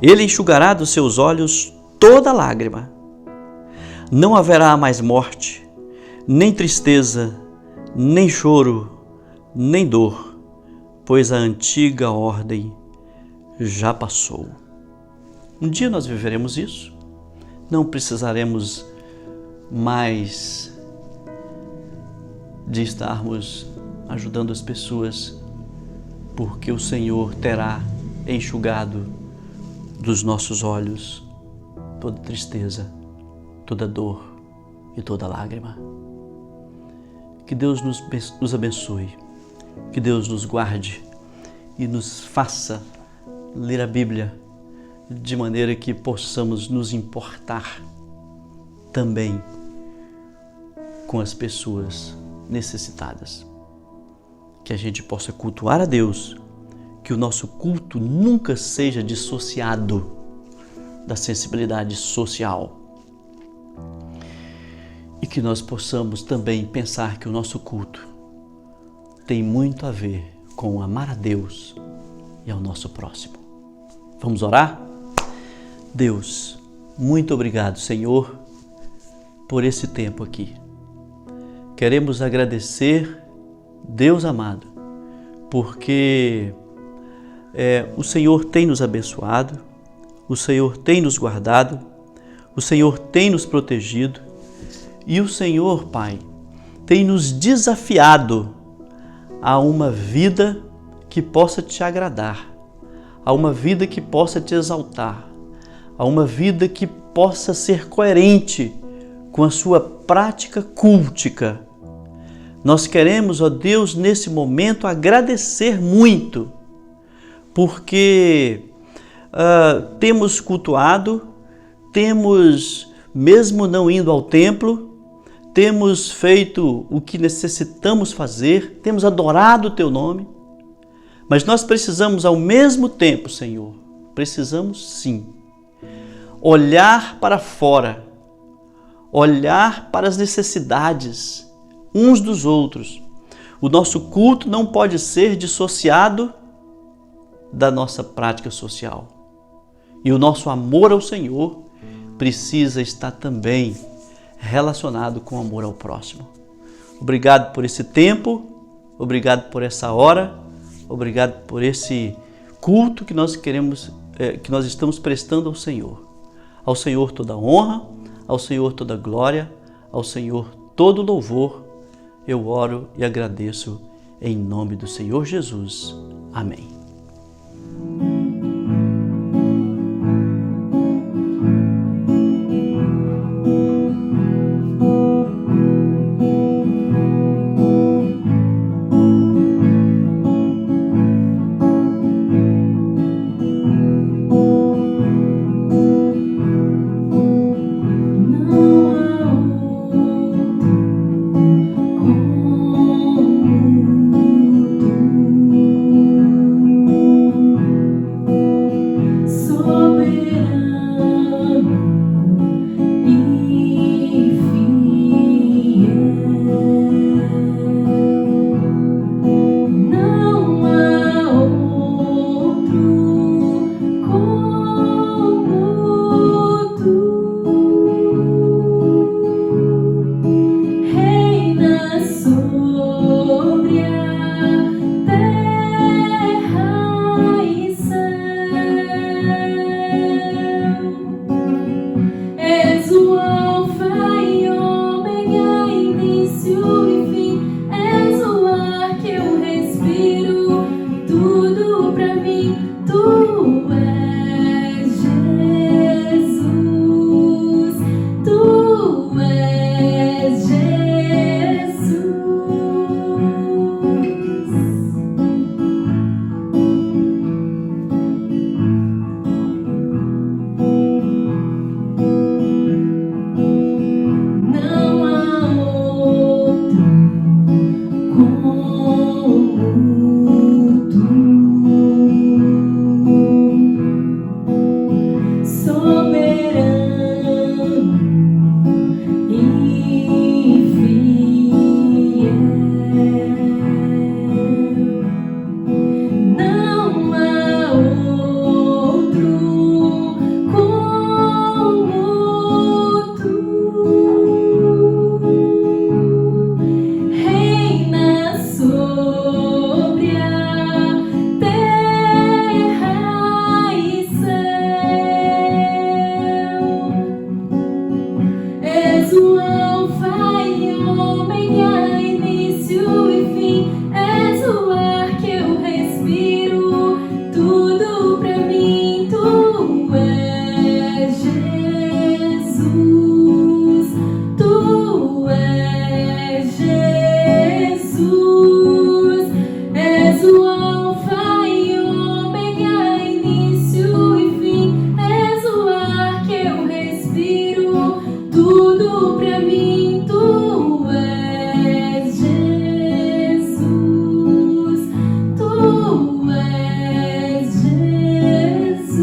Ele enxugará dos seus olhos toda lágrima. Não haverá mais morte, nem tristeza, nem choro, nem dor, pois a antiga ordem já passou. Um dia nós viveremos isso. Não precisaremos mais de estarmos ajudando as pessoas, porque o Senhor terá enxugado dos nossos olhos toda tristeza, toda dor e toda lágrima. Que Deus nos abençoe, que Deus nos guarde e nos faça ler a Bíblia de maneira que possamos nos importar também com as pessoas necessitadas. Que a gente possa cultuar a Deus, que o nosso culto nunca seja dissociado da sensibilidade social. E que nós possamos também pensar que o nosso culto tem muito a ver com amar a Deus e ao nosso próximo. Vamos orar? Deus, muito obrigado, Senhor, por esse tempo aqui. Queremos agradecer, Deus amado, porque o Senhor tem nos abençoado, o Senhor tem nos guardado, o Senhor tem nos protegido e o Senhor, Pai, tem nos desafiado a uma vida que possa te agradar, a uma vida que possa te exaltar, a uma vida que possa ser coerente com a sua prática cultica. Nós queremos, ó Deus, nesse momento agradecer muito, porque temos cultuado, temos, mesmo não indo ao templo, temos feito o que necessitamos fazer, temos adorado o Teu nome, mas nós precisamos ao mesmo tempo, Senhor, precisamos sim, olhar para fora, olhar para as necessidades uns dos outros. O nosso culto não pode ser dissociado da nossa prática social. E o nosso amor ao Senhor precisa estar também relacionado com o amor ao próximo. Obrigado por esse tempo, obrigado por essa hora, obrigado por esse culto que nós estamos prestando ao Senhor. Ao Senhor toda honra, ao Senhor toda glória, ao Senhor todo louvor. Eu oro e agradeço em nome do Senhor Jesus. Amém. És o Alfa e Ômega, início e fim. És o ar que eu respiro, tudo pra mim. Tu és Jesus, tu és Jesus. És o Alfa e Ômega, início e fim. És o ar que eu respiro, tudo pra mim. Tu és Jesus, tu és Jesus.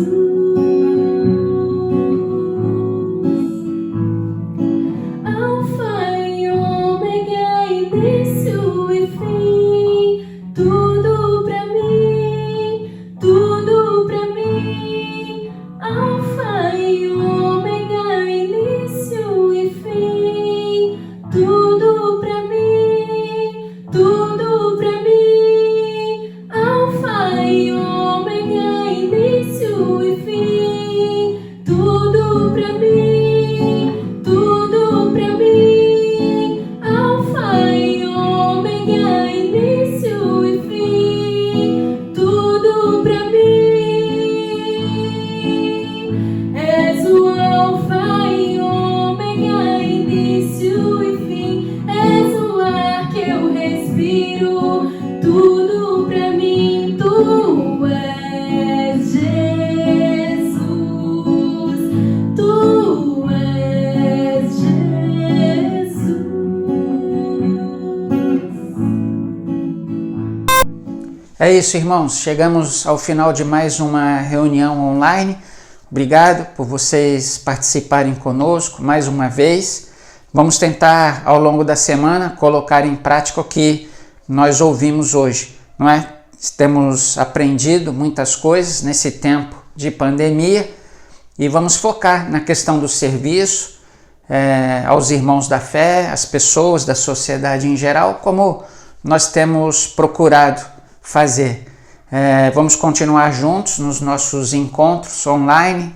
Alfa e Ômega, início e fim, tudo pra mim, tudo pra mim. Alfa e Ômega, início e fim, tudo pra mim, tudo pra mim. Alfa e Ômega, início e fim, tudo pra mim, tudo pra mim. Alfa e Ômega, início e fim, tudo pra mim. És o Alfa e Ômega, início e fim. És o ar que eu respiro, tudo pra mim. Tu és Jesus, tu és Jesus. É isso, irmãos. Chegamos ao final de mais uma reunião online. Obrigado por vocês participarem conosco mais uma vez. Vamos tentar, ao longo da semana, colocar em prática o que nós ouvimos hoje, não é? Temos aprendido muitas coisas nesse tempo de pandemia e vamos focar na questão do serviço aos irmãos da fé, às pessoas da sociedade em geral, como nós temos procurado fazer. Vamos continuar juntos nos nossos encontros online,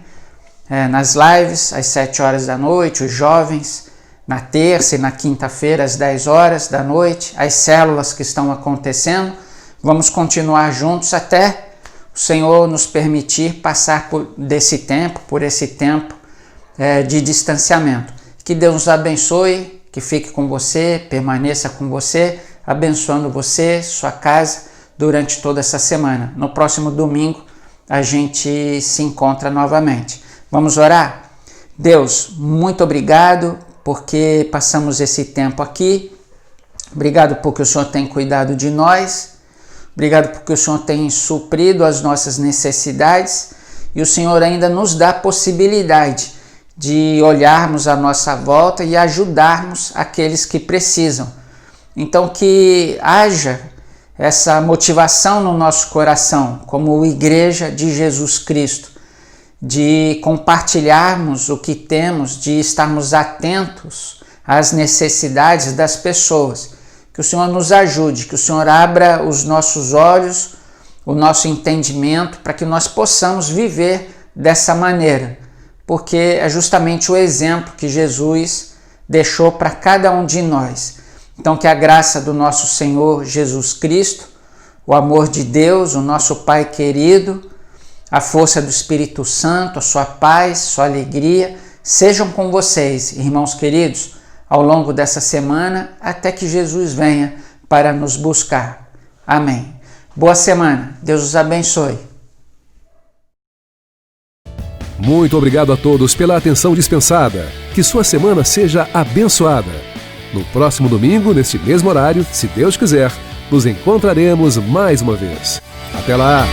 nas lives às 7 horas da noite, os jovens na terça e na quinta-feira às 10 horas da noite, as células que estão acontecendo. Vamos continuar juntos até o Senhor nos permitir passar por esse tempo de distanciamento. Que Deus nos abençoe, que fique com você, permaneça com você, abençoando você, sua casa, durante toda essa semana. No próximo domingo a gente se encontra novamente. Vamos orar? Deus, muito obrigado porque passamos esse tempo aqui. Obrigado porque o Senhor tem cuidado de nós. Obrigado porque o Senhor tem suprido as nossas necessidades e o Senhor ainda nos dá a possibilidade de olharmos à nossa volta e ajudarmos aqueles que precisam. Então que haja essa motivação no nosso coração, como igreja de Jesus Cristo, de compartilharmos o que temos, de estarmos atentos às necessidades das pessoas. Que o Senhor nos ajude, que o Senhor abra os nossos olhos, o nosso entendimento, para que nós possamos viver dessa maneira, porque é justamente o exemplo que Jesus deixou para cada um de nós. Então que a graça do nosso Senhor Jesus Cristo, o amor de Deus, o nosso Pai querido, a força do Espírito Santo, a sua paz, sua alegria, sejam com vocês, irmãos queridos, ao longo dessa semana, até que Jesus venha para nos buscar. Amém. Boa semana. Deus os abençoe. Muito obrigado a todos pela atenção dispensada. Que sua semana seja abençoada. No próximo domingo, neste mesmo horário, se Deus quiser, nos encontraremos mais uma vez. Até lá!